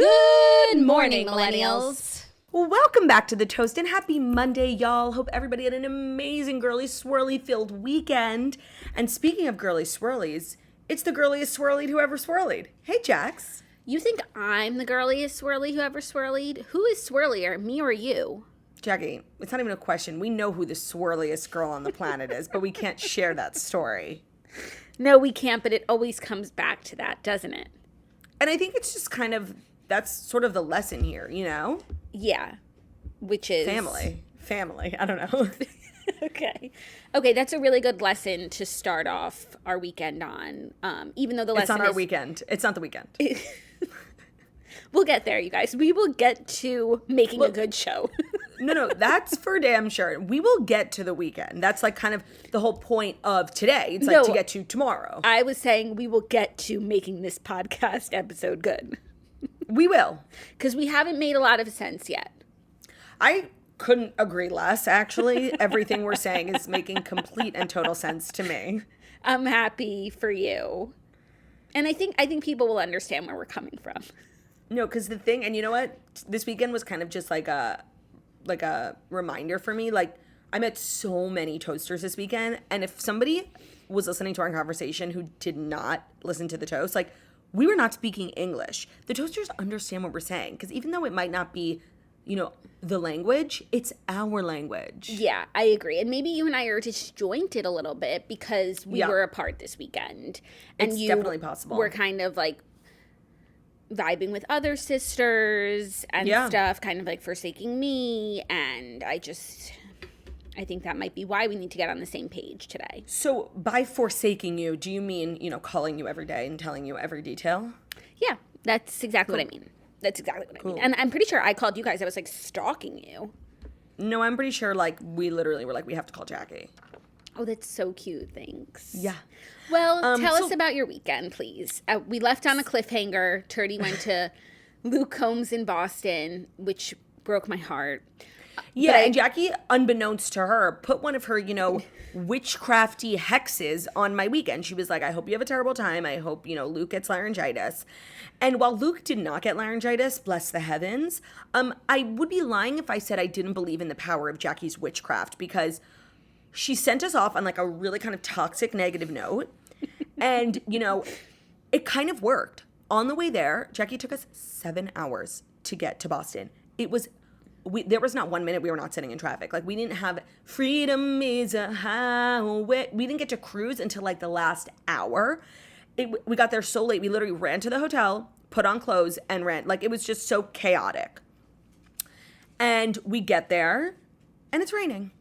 Good morning, millennials. Welcome back to The Toast and happy Monday, y'all. Hope everybody had an amazing girly swirly-filled weekend. And speaking of girly swirlies, it's the girliest swirlied who ever swirlied. Hey, Jax. You think I'm the girliest swirly who ever swirlied? Who is swirlier, me or you? Jackie, it's not even a question. We know who the swirliest girl on the planet is, but we can't share that story. No, we can't, but it always comes back to that, doesn't it? And I think it's just kind of, that's sort of the lesson here, you know? Yeah, which is... Family, I don't know. Okay, that's a really good lesson to start off our weekend on, even though the lesson It's not our weekend. It's not the weekend. We'll get there, you guys. We will get to making a good show. No, that's for damn sure. We will get to the weekend. That's like kind of the whole point of today. It's like to get to tomorrow. I was saying we will get to making this podcast episode good. We will. Because we haven't made a lot of sense yet. I couldn't agree less, actually. Everything we're saying is making complete and total sense to me. I'm happy for you. And I think people will understand where we're coming from. No, because the thing, and you know what? This weekend was kind of just like a reminder for me. Like, I met so many toasters this weekend, and if somebody was listening to our conversation who did not listen to the toast, like, we were not speaking English. The toasters understand what we're saying, because even though it might not be, you know, the language, it's our language. Yeah, I agree. And maybe you and I are disjointed a little bit because we were apart this weekend. And it's definitely possible. We're kind of like vibing with other sisters and stuff, kind of like forsaking me. And I think that might be why we need to get on the same page today. So by forsaking you, do you mean, you know, calling you every day and telling you every detail? Yeah, that's exactly what I mean. That's exactly what I mean. And I'm pretty sure I called you guys. I was like stalking you. No, I'm pretty sure like we literally were like, we have to call Jackie. Oh, that's so cute. Thanks. Yeah. Well, tell us about your weekend, please. We left on a cliffhanger. Turdy went to Luke Combs in Boston, which broke my heart. Yeah, and Jackie, unbeknownst to her, put one of her, you know, witchcrafty hexes on my weekend. She was like, I hope you have a terrible time. I hope, you know, Luke gets laryngitis. And while Luke did not get laryngitis, bless the heavens, I would be lying if I said I didn't believe in the power of Jackie's witchcraft, because she sent us off on like a really kind of toxic negative note. And, you know, it kind of worked. On the way there, Jackie took us 7 hours to get to Boston. There was not 1 minute we were not sitting in traffic. Like, we didn't have freedom is a highway. We didn't get to cruise until like the last hour. We got there so late. We literally ran to the hotel, put on clothes, and ran. Like, it was just so chaotic. And we get there, and it's raining.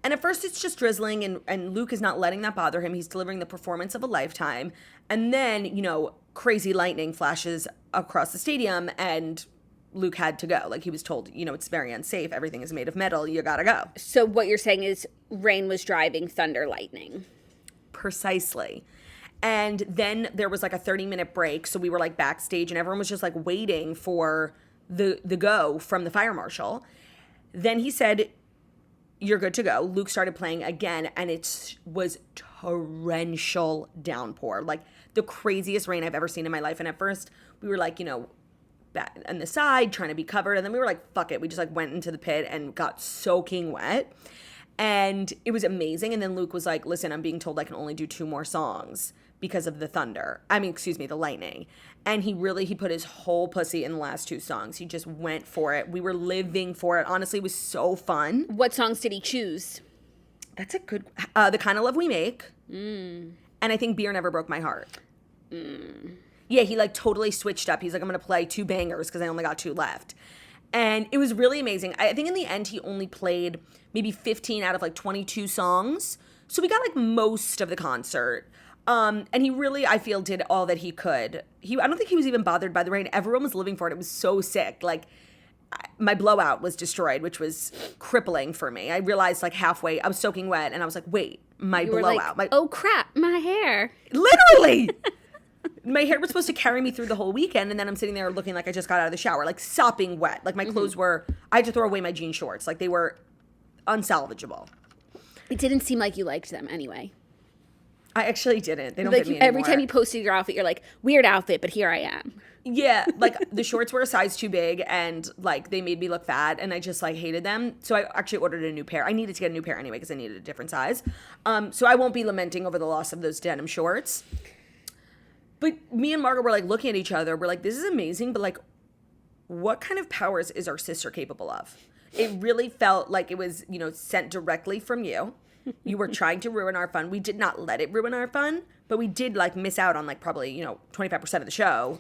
And at first it's just drizzling, and Luke is not letting that bother him. He's delivering the performance of a lifetime. And then, you know, crazy lightning flashes across the stadium, and Luke had to go. Like, he was told, you know, it's very unsafe. Everything is made of metal. You gotta go. So what you're saying is rain was driving thunder, lightning. Precisely. And then there was like a 30-minute break. So we were like backstage, and everyone was just like waiting for the go from the fire marshal. Then he said, you're good to go. Luke started playing again, and it was torrential downpour. Like, the craziest rain I've ever seen in my life. And at first we were like, you know, on the side trying to be covered, and then we were like, fuck it, we just like went into the pit and got soaking wet, and it was amazing. And then Luke was like, listen, I'm being told I can only do 2 more songs because of the lightning. And he put his whole pussy in the last 2 songs. He just went for it. We were living for it. Honestly, it was so fun. What songs did he choose? That's a good The Kind of Love We Make, and I think Beer Never Broke My Heart. Yeah, he like totally switched up. He's like, I'm going to play 2 bangers because I only got 2 left. And it was really amazing. I think in the end, he only played maybe 15 out of like 22 songs. So we got like most of the concert. And he really, I feel, did all that he could. I don't think he was even bothered by the rain. Everyone was living for it. It was so sick. Like, my blowout was destroyed, which was crippling for me. I realized like halfway, I was soaking wet, and I was like, wait, my blowout. Like, oh crap, my hair. Literally. My hair was supposed to carry me through the whole weekend, and then I'm sitting there looking like I just got out of the shower, like sopping wet. Like, my clothes I had to throw away my jean shorts. Like, they were unsalvageable. It didn't seem like you liked them anyway. I actually didn't. They don't like fit me anymore. every time you posted your outfit, you're like, weird outfit, but here I am. Yeah, like the shorts were a size too big and like they made me look fat and I just like hated them. So I actually ordered a new pair. I needed to get a new pair anyway because I needed a different size. So I won't be lamenting over the loss of those denim shorts. But me and Margaret were like looking at each other. We're like, this is amazing, but like, what kind of powers is our sister capable of? It really felt like it was, you know, sent directly from you. You were trying to ruin our fun. We did not let it ruin our fun, but we did like miss out on like probably, you know, 25% of the show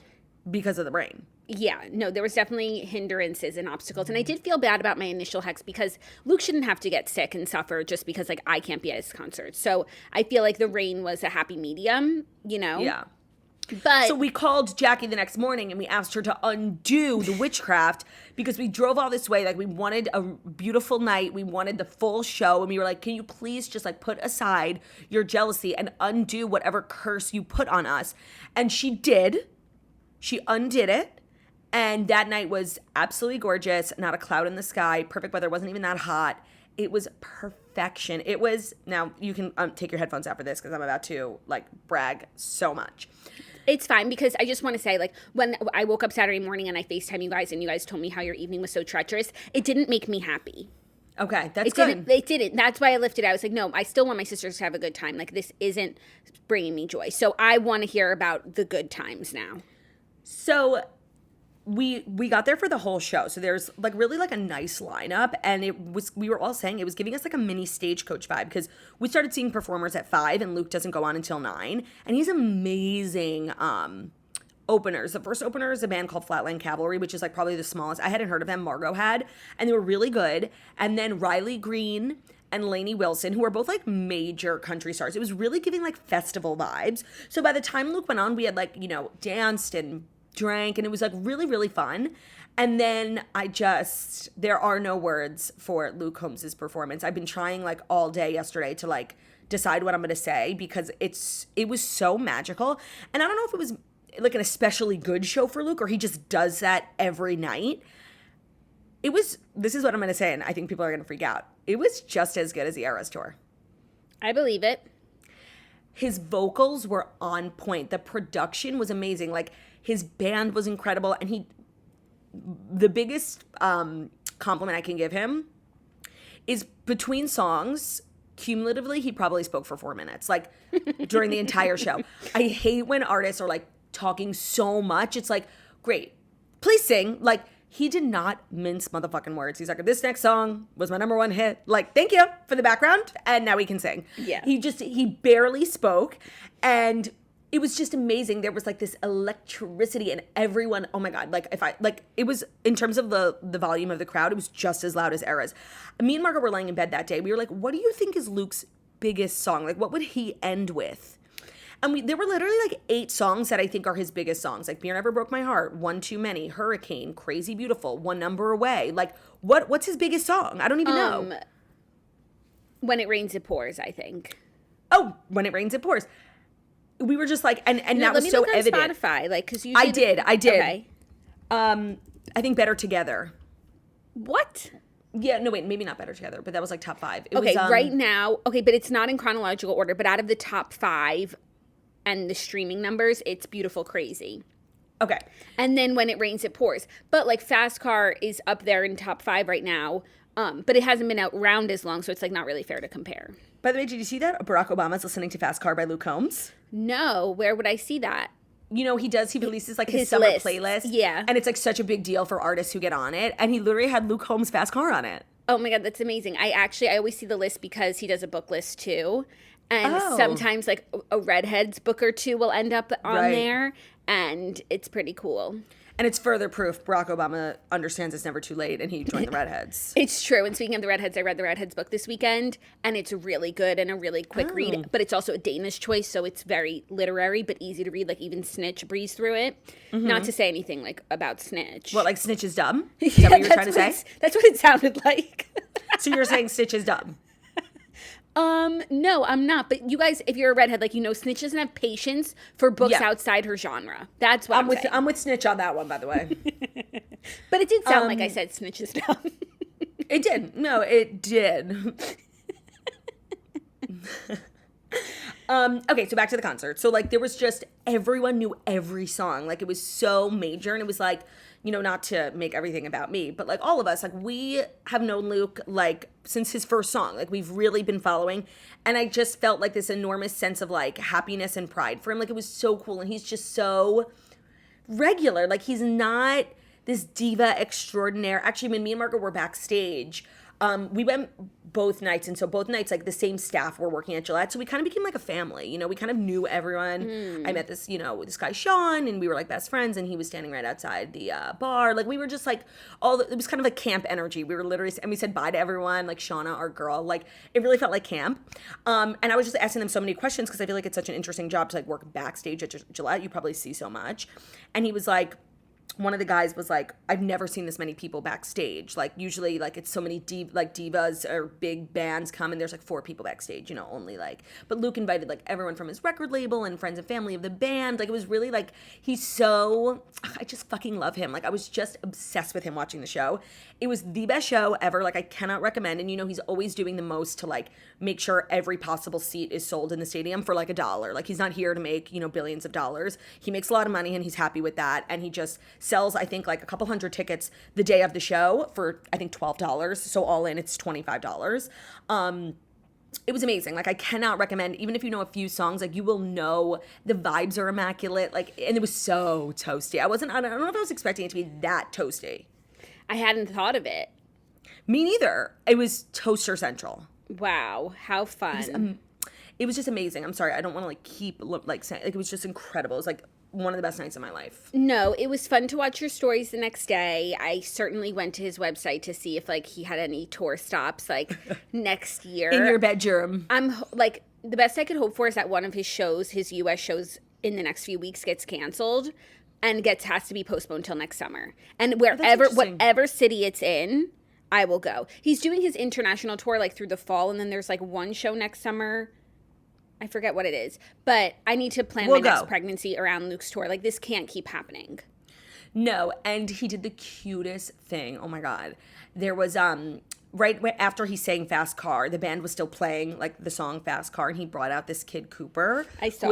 because of the rain. Yeah, no, there was definitely hindrances and obstacles. And I did feel bad about my initial hex because Luke shouldn't have to get sick and suffer just because like I can't be at his concert. So I feel like the rain was a happy medium, you know? Yeah. But so we called Jackie the next morning and we asked her to undo the witchcraft because we drove all this way. Like we wanted a beautiful night. We wanted the full show. And we were like, can you please just like put aside your jealousy and undo whatever curse you put on us? And she did. She undid it. And that night was absolutely gorgeous. Not a cloud in the sky. Perfect weather. Wasn't even that hot. It was perfection. It was, now you can take your headphones out for this because I'm about to like brag so much. It's fine because I just want to say, like, when I woke up Saturday morning and I FaceTime you guys and you guys told me how your evening was so treacherous, it didn't make me happy. Okay, that's good. It didn't. That's why I lifted it. I was like, no, I still want my sisters to have a good time. Like, this isn't bringing me joy. So I want to hear about the good times now. So we got there for the whole show. So there's like really like a nice lineup, and we were all saying it was giving us like a mini Stagecoach vibe because we started seeing performers at 5 and Luke doesn't go on until 9, and he's amazing openers. The first opener is a band called Flatland Cavalry, which is like probably the smallest. I hadn't heard of them. Margot had, and they were really good. And then Riley Green and Lainey Wilson, who are both like major country stars. It was really giving like festival vibes. So by the time Luke went on, we had like, you know, danced and drank, and it was like really, really fun. And then there are no words for Luke Combs' performance. I've been trying like all day yesterday to like decide what I'm going to say because it was so magical. And I don't know if it was like an especially good show for Luke or he just does that every night. This is what I'm going to say, and I think people are going to freak out. It was just as good as the Eras tour. I believe it. His vocals were on point. The production was amazing. Like, his band was incredible, and the biggest compliment I can give him is between songs, cumulatively, he probably spoke for 4 minutes, like, during the entire show. I hate when artists are, like, talking so much. It's like, great, please sing. Like, he did not mince motherfucking words. He's like, this next song was my number 1 hit. Like, thank you for the background, and now we can sing. Yeah. He barely spoke, and it was just amazing. There was like this electricity and everyone, oh my God, it was, in terms of the volume of the crowd, it was just as loud as Eras. Me and Margaret were laying in bed that day. We were like, what do you think is Luke's biggest song? Like, what would he end with? And there were literally like 8 songs that I think are his biggest songs. Like Beer Never Broke My Heart, One Too Many, Hurricane, Crazy Beautiful, One Number Away. Like, what's his biggest song? I don't even know. When It Rains, It Pours, I think. Oh, When It Rains, It Pours. We were just like, and that was so evident. Let me look on Spotify, like, because you I did. Okay. I think Better Together. What? Yeah, no, wait, maybe not Better Together, but that was like top 5. It okay, was, right now, okay, but it's not in chronological order, but out of the top 5 and the streaming numbers, it's Beautiful Crazy. Okay. And then When It Rains, It Pours. But, like, Fast Car is up there in top 5 right now, but it hasn't been out around as long, so it's, like, not really fair to compare. By the way, did you see that Barack Obama's listening to Fast Car by Luke Combs? No, where would I see that? You know, he releases like his summer playlist. Yeah. And it's like such a big deal for artists who get on it. And he literally had Luke Combs' Fast Car on it. Oh my God, that's amazing. I always see the list because he does a book list too. And sometimes like a Redheads book or two will end up on there. And it's pretty cool. And it's further proof Barack Obama understands it's never too late and he joined the Redheads. It's true. And speaking of the Redheads, I read the Redheads book this weekend and it's really good and a really quick read. But it's also a Danish choice, so it's very literary but easy to read. Like even Snitch breezed through it. Mm-hmm. Not to say anything like about Snitch. What, like Snitch is dumb? Is that what you were trying to say? That's what it sounded like. So you're saying Snitch is dumb? No, I'm not. But you guys, if you're a redhead, like, you know, Snitch doesn't have patience for books outside her genre. That's what I'm saying. I'm with Snitch on that one, by the way. But it did sound like I said Snitch is dumb. It did. No, it did. Okay, so back to the concert. So, like, there was just, everyone knew every song. Like, it was so major, and it was like, you know, not to make everything about me, but like all of us, like, we have known Luke, like, since his first song. Like, we've really been following, and I just felt like this enormous sense of, like, happiness and pride for him. Like, it was so cool, and he's just so regular. Like, he's not this diva extraordinaire. Actually, when me and Margaret were backstage, we went both nights, and so both nights, like, the same staff were working at Gillette, so we kind of became like a family, you know, we kind of knew everyone. I met this, you know, this guy Sean, and we were like best friends, and he was standing right outside the bar. Like, we were just like, it was kind of like camp energy. We were literally, and we said bye to everyone, like Shauna, our girl, like, it really felt like camp. And I was just asking them so many questions, because I feel like it's such an interesting job to, like, work backstage at Gillette. You probably see so much. And he was like, one of the guys was like, I've never seen this many people backstage. Like, usually, like, it's so many divas or big bands come, and there's like 4 people backstage, you know, only, like, but Luke invited, like, everyone from his record label and friends and family of the band. Like, it was really, like, I just fucking love him. Like, I was just obsessed with him watching the show. It was the best show ever. Like, I cannot recommend. And, you know, he's always doing the most to, like, make sure every possible seat is sold in the stadium for, like, $1. Like, he's not here to make, you know, billions of dollars. He makes a lot of money, and he's happy with that. And he just sells, I think, like, a couple hundred tickets the day of the show for, I think, $12. So all in, it's $25. It was amazing. Like, I cannot recommend, even if you know a few songs, like, you will know the vibes are immaculate. Like, and it was so toasty. I don't know if I was expecting it to be that toasty. I hadn't thought of it. Me neither. It was toaster central. Wow, how fun. It was just amazing. I'm sorry, I don't want to, like, keep, like, saying, like, it was just incredible. It was, like, one of the best nights of my life. No, it was fun to watch your stories the next day. I certainly went to his website to see if, like, he had any tour stops, like, next year. In your bedroom. I'm, like, the best I could hope for is that one of his shows, his U.S. shows in the next few weeks, gets canceled and has to be postponed till next summer. And whatever city it's in, I will go. He's doing his international tour, like, through the fall, and then there's, like, one show next summer. I forget what it is, but I need to plan my next pregnancy around Luke's tour. Like, this can't keep happening. No, and he did the cutest thing. Oh my God. There was, right after he sang Fast Car, the band was still playing, like, the song Fast Car, and he brought out this kid, Cooper. I saw.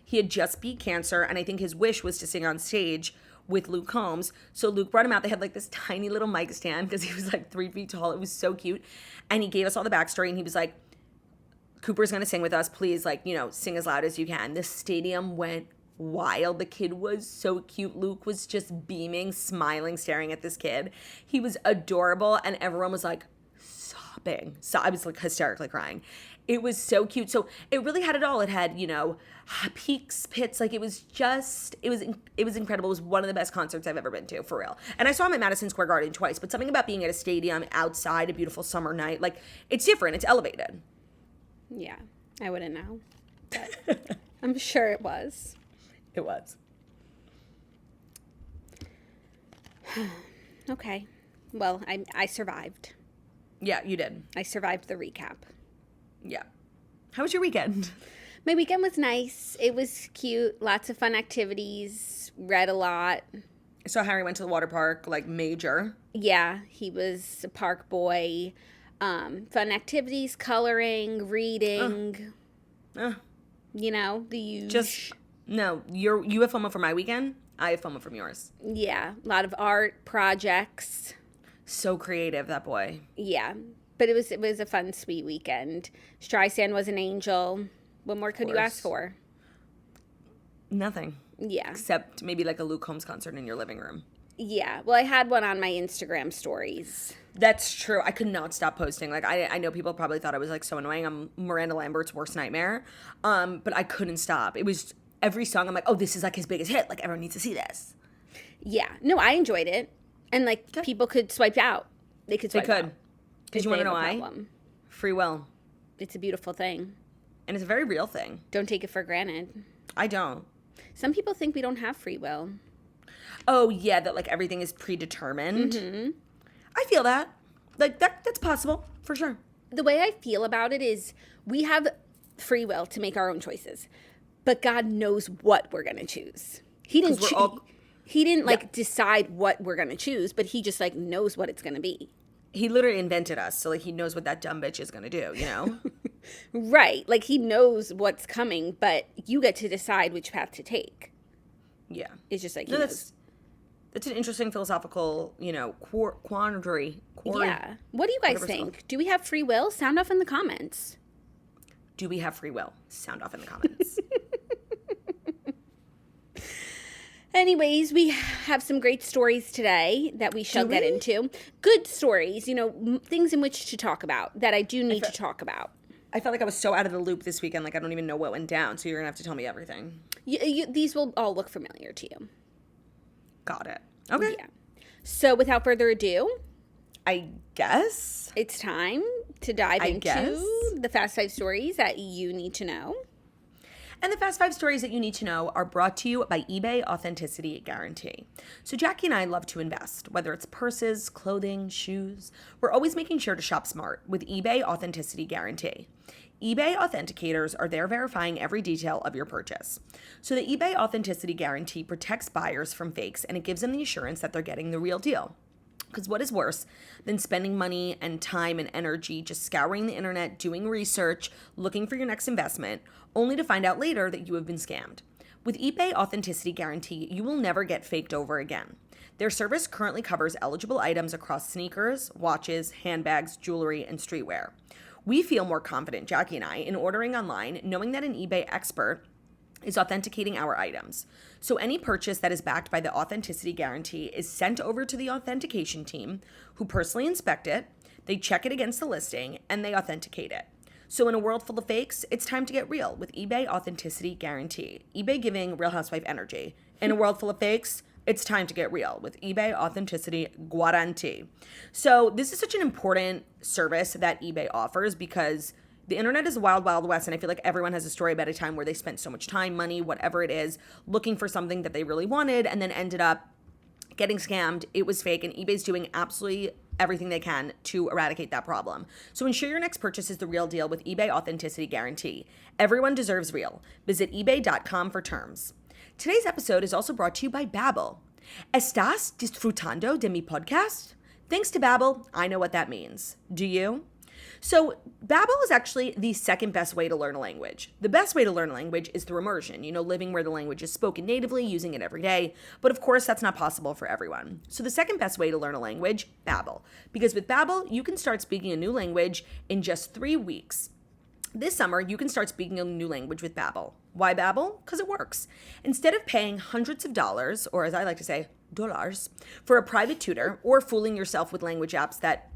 He had just beat cancer, and I think his wish was to sing on stage with Luke Combs. So Luke brought him out. They had, like, this tiny little mic stand because he was, like, 3 feet tall. It was so cute. And he gave us all the backstory, and he was like, Cooper's going to sing with us. Please, like, you know, sing as loud as you can. The stadium went wild. The kid was so cute. Luke was just beaming, smiling, staring at this kid. He was adorable, and everyone was, like, sobbing. So I was, like, hysterically crying. It was so cute. So it really had it all. It had, you know, peaks, pits. Like, it was incredible. It was one of the best concerts I've ever been to, for real. And I saw him at Madison Square Garden twice, but something about being at a stadium outside, a beautiful summer night, like, it's different. It's elevated. Yeah, I wouldn't know, but I'm sure it was. It was. Okay. Well, I survived. Yeah, you did. I survived the recap. Yeah. How was your weekend? My weekend was nice. It was cute. Lots of fun activities. Read a lot. So Harry went to the water park, like, major. Yeah, he was a park boy. Fun activities, coloring, reading. You know, the usual. You have FOMO for my weekend. I have FOMO from yours. Yeah, a lot of art projects. So creative, that boy. Yeah, but it was a fun, sweet weekend. Streisand was an angel. What more could you ask for? Nothing. Yeah. Except maybe, like, a Luke Combs concert in your living room. Yeah. Well, I had one on my Instagram stories. That's true. I could not stop posting. Like, I know people probably thought I was, like, so annoying. I'm Miranda Lambert's worst nightmare. But I couldn't stop. It was every song I'm like, oh, this is, like, his biggest hit. Like, everyone needs to see this. Yeah. No, I enjoyed it. And, like, people could swipe out. They could swipe out. Because you want to know why? Free will. It's a beautiful thing. And it's a very real thing. Don't take it for granted. I don't. Some people think we don't have free will. Oh, yeah, that, like, everything is predetermined. Mm-hmm. I feel that. Like, that's possible, for sure. The way I feel about it is we have free will to make our own choices. But God knows what we're going to choose. He didn't decide what we're going to choose, but he just, like, knows what it's going to be. He literally invented us, so, like, he knows what that dumb bitch is going to do, you know? Right. Like, he knows what's coming, but you get to decide which path to take. Yeah. It's just like, no, that's an interesting philosophical, quandary. Yeah. What do you guys think? Do we have free will? Sound off in the comments. Do we have free will? Sound off in the comments. Anyways, we have some great stories today that we shall get into. Good stories, things in which to talk about that I do need to talk about. I felt like I was so out of the loop this weekend, like I don't even know what went down, so you're going to have to tell me everything. These will all look familiar to you. Got it. Okay. Yeah. So without further ado, I guess it's time to dive into the Fast 5 stories that you need to know. And the Fast 5 stories that you need to know are brought to you by eBay Authenticity Guarantee. So Jackie and I love to invest, whether it's purses, clothing, shoes. We're always making sure to shop smart with eBay Authenticity Guarantee. eBay authenticators are there verifying every detail of your purchase. So the eBay Authenticity Guarantee protects buyers from fakes, and it gives them the assurance that they're getting the real deal. Because what is worse than spending money and time and energy just scouring the internet, doing research, looking for your next investment, only to find out later that you have been scammed? With eBay Authenticity Guarantee, you will never get faked over again. Their service currently covers eligible items across sneakers, watches, handbags, jewelry, and streetwear. We feel more confident, Jackie and I, in ordering online, knowing that an eBay expert is authenticating our items. So any purchase that is backed by the Authenticity Guarantee is sent over to the authentication team, who personally inspect it, they check it against the listing, and they authenticate it. So in a world full of fakes, it's time to get real with eBay Authenticity Guarantee. eBay giving Real Housewife energy. In a world full of fakes, it's time to get real with eBay Authenticity Guarantee. So this is such an important service that eBay offers because the internet is a wild, wild west, and I feel like everyone has a story about a time where they spent so much time, money, whatever it is, looking for something that they really wanted and then ended up getting scammed. It was fake, and eBay's doing absolutely everything they can to eradicate that problem. So ensure your next purchase is the real deal with eBay Authenticity Guarantee. Everyone deserves real. Visit ebay.com for terms. Today's episode is also brought to you by Babbel. ¿Estás disfrutando de mi podcast? Thanks to Babbel, I know what that means. Do you? So Babbel is actually the second best way to learn a language. The best way to learn a language is through immersion, living where the language is spoken natively, using it every day. But of course, that's not possible for everyone. So the second best way to learn a language, Babbel. Because with Babbel, you can start speaking a new language in just 3 weeks. This summer, you can start speaking a new language with Babbel. Why Babbel? Because it works. Instead of paying hundreds of dollars, or as I like to say, dollars, for a private tutor, or fooling yourself with language apps that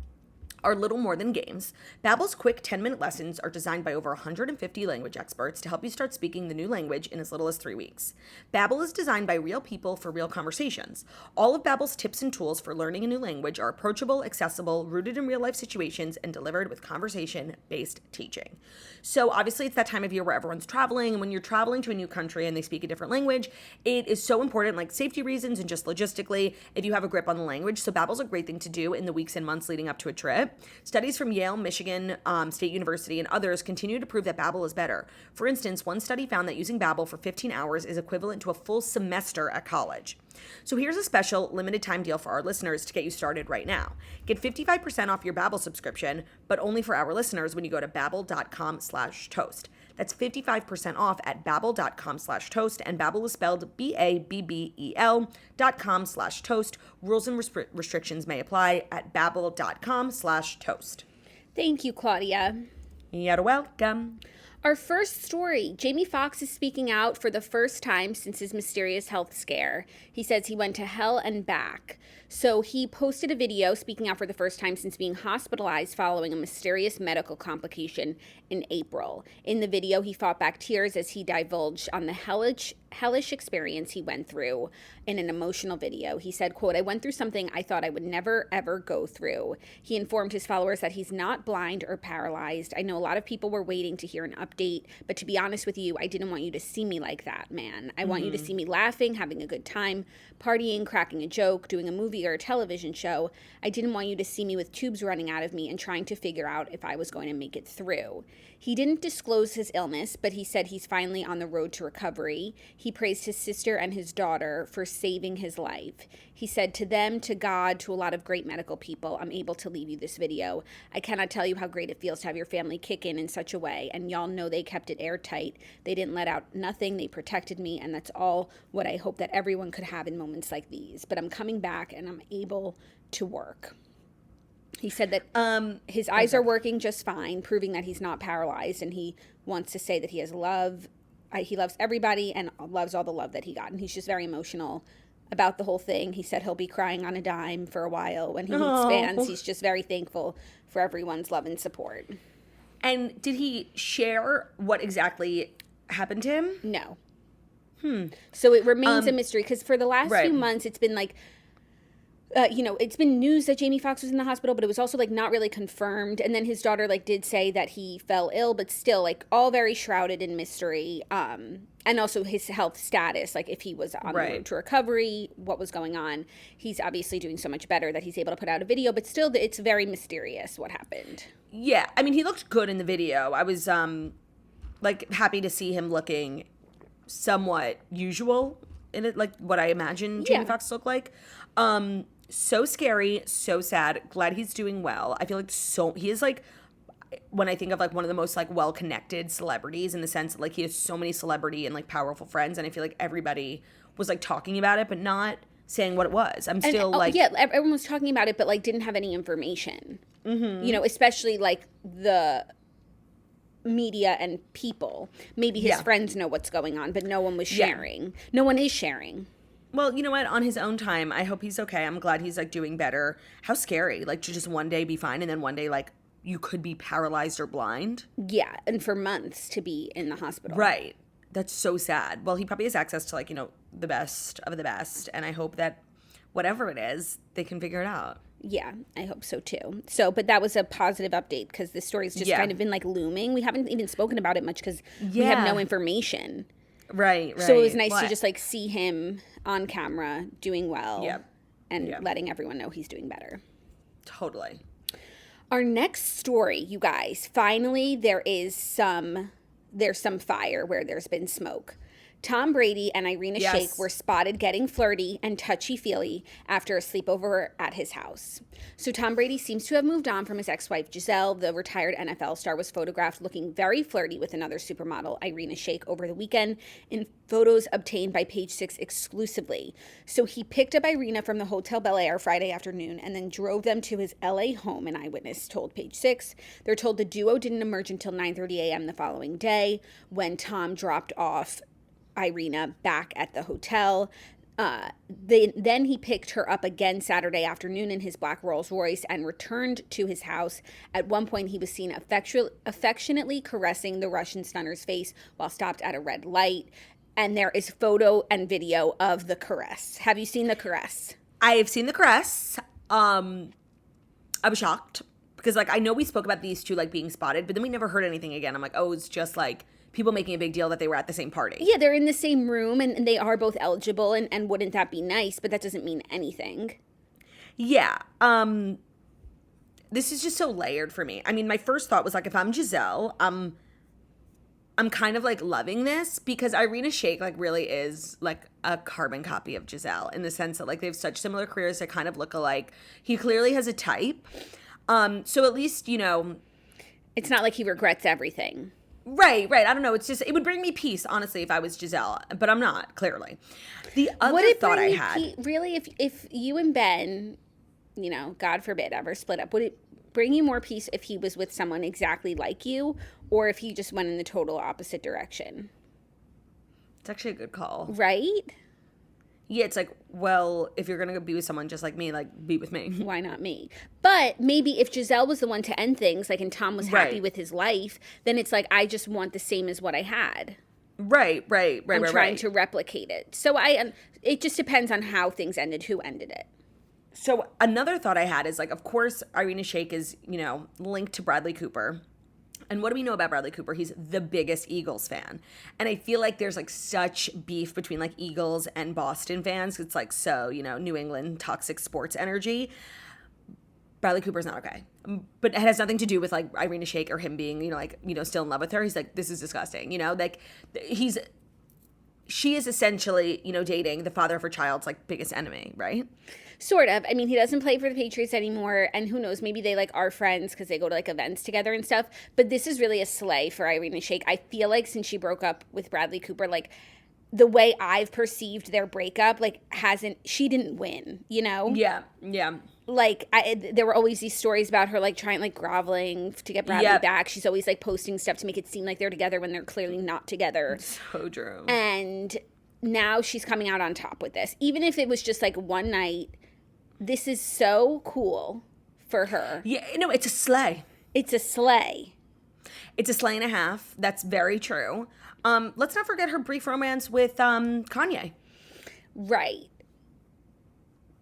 are little more than games, Babbel's quick 10-minute lessons are designed by over 150 language experts to help you start speaking the new language in as little as 3 weeks. Babbel is designed by real people for real conversations. All of Babbel's tips and tools for learning a new language are approachable, accessible, rooted in real-life situations, and delivered with conversation-based teaching. So obviously it's that time of year where everyone's traveling, and when you're traveling to a new country and they speak a different language, it is so important, like safety reasons and just logistically, if you have a grip on the language. So Babbel's a great thing to do in the weeks and months leading up to a trip. Studies from Yale, Michigan State University, and others continue to prove that Babbel is better. For instance, one study found that using Babbel for 15 hours is equivalent to a full semester at college. So here's a special limited time deal for our listeners to get you started right now. Get 55% off your Babbel subscription, but only for our listeners when you go to babbel.com/toast. That's 55% off at babbel.com/toast, and Babbel is spelled BABBEL.com/toast. Rules and restrictions may apply at babbel.com/toast. Thank you, Claudia. You're welcome. Our first story, Jamie Foxx is speaking out for the first time since his mysterious health scare. He says he went to hell and back. So he posted a video speaking out for the first time since being hospitalized following a mysterious medical complication in April. In the video, he fought back tears as he divulged on the hellish experience he went through in an emotional video. He said, quote, "I went through something I thought I would never, ever go through." He informed his followers that he's not blind or paralyzed. "I know a lot of people were waiting to hear an update. But to be honest with you, I didn't want you to see me like that, man. I want you to see me laughing, having a good time, partying, cracking a joke, doing a movie or a television show. I didn't want you to see me with tubes running out of me and trying to figure out if I was going to make it through. He didn't disclose his illness, but he said he's finally on the road to recovery. He praised his sister and his daughter for saving his life. He said to them, to God, to a lot of great medical people, I'm able to leave you this video. I cannot tell you how great it feels to have your family kick in such a way, and y'all know they kept it airtight. They didn't let out nothing. They protected me, and that's all what I hope that everyone could have in moments like these. But I'm coming back, and I'm able to work. He said that his eyes are working just fine, proving that he's not paralyzed, and he wants to say that he has love. He loves everybody and loves all the love that he got, and he's just very emotional about the whole thing. He said he'll be crying on a dime for a while when he meets fans. He's just very thankful for everyone's love and support. And did he share what exactly happened to him? No. So it remains a mystery, because for the last few months, it's been like, it's been news that Jamie Foxx was in the hospital, but it was also like not really confirmed. And then his daughter did say that he fell ill, but still all very shrouded in mystery. And also his health status, if he was on the road to recovery, what was going on. He's obviously doing so much better that he's able to put out a video, but still it's very mysterious what happened. Yeah, I mean, he looked good in the video. I was happy to see him looking somewhat usual in it, like what I imagine Jamie Foxx looked like. So scary, so sad. Glad he's doing well. I feel like he is when I think of one of the most well-connected celebrities, in the sense that he has so many celebrity and powerful friends, and I feel like everybody was talking about it but not saying what it was. I'm still everyone was talking about it but didn't have any information. Especially the media and people. Maybe his friends know what's going on, but no one was sharing. No one is sharing. Well, you know what? On his own time, I hope he's okay. I'm glad he's doing better. How scary, to just one day be fine and then one day you could be paralyzed or blind. Yeah, and for months to be in the hospital. Right. That's so sad. Well, he probably has access to the best of the best, and I hope that whatever it is, they can figure it out. Yeah, I hope so too. But that was a positive update, because this story's just kind of been looming. We haven't even spoken about it much because we have no information. Right. So it was nice to just see him on camera doing well and letting everyone know he's doing better. Totally. Our next story, you guys, finally there's some fire where there's been smoke. Tom Brady and Irina Shayk were spotted getting flirty and touchy-feely after a sleepover at his house. So Tom Brady seems to have moved on from his ex-wife Giselle. The retired NFL star was photographed looking very flirty with another supermodel, Irina Shayk, over the weekend in photos obtained by Page Six exclusively. So he picked up Irina from the Hotel Bel Air Friday afternoon and then drove them to his LA home, an eyewitness told Page Six. They're told the duo didn't emerge until 9:30 a.m. the following day, when Tom dropped off Irina back at the hotel. Then he picked her up again Saturday afternoon in his black Rolls Royce and returned to his house. At one point, he was seen affectionately caressing the Russian stunner's face while stopped at a red light. And there is photo and video of the caress. Have you seen the caress? I have seen the caress. I was shocked because I know we spoke about these two being spotted, but then we never heard anything again. I'm it's just people making a big deal that they were at the same party. Yeah, they're in the same room, and they are both eligible, and wouldn't that be nice? But that doesn't mean anything. Yeah. This is just so layered for me. I mean, my first thought was if I'm Giselle, I'm kind of loving this, because Irina Shayk really is a carbon copy of Giselle, in the sense that they have such similar careers that kind of look alike. He clearly has a type. So at least, it's not like he regrets everything. Right. I don't know. It's just, it would bring me peace, honestly, if I was Giselle, but I'm not, clearly. The other thought I had. Really, if you and Ben, God forbid, ever split up, would it bring you more peace if he was with someone exactly like you, or if he just went in the total opposite direction? It's actually a good call. Right? Yeah, it's well, if you're going to be with someone just like me, be with me. Why not me? But maybe if Giselle was the one to end things, and Tom was happy with his life, then it's I just want the same as what I had. Right. I'm trying to replicate it. So it just depends on how things ended, who ended it. So another thought I had is of course, Irina Shayk is, linked to Bradley Cooper. And what do we know about Bradley Cooper? He's the biggest Eagles fan. And I feel like there's like such beef between like Eagles and Boston fans. It's like so, you know, New England toxic sports energy. Bradley Cooper's not okay. But it has nothing to do with like Irina Shayk or him being, you know, like, you know, still in love with her. He's like, this is disgusting. You know, like she is essentially, you know, dating the father of her child's like biggest enemy, right? Sort of. I mean, he doesn't play for the Patriots anymore, and who knows, maybe they like are friends because they go to like events together and stuff. But this is really a slay for Irina Shayk. I feel like since she broke up with Bradley Cooper, like the way I've perceived their breakup, like she didn't win, you know? Yeah. Like there were always these stories about her like trying like groveling to get Bradley back. She's always like posting stuff to make it seem like they're together when they're clearly not together. So true. And now she's coming out on top with this. Even if it was just like one night, this is so cool for her. Yeah, no, it's a slay. It's a slay. It's a slay and a half. That's very true. Let's not forget her brief romance with Kanye. Right.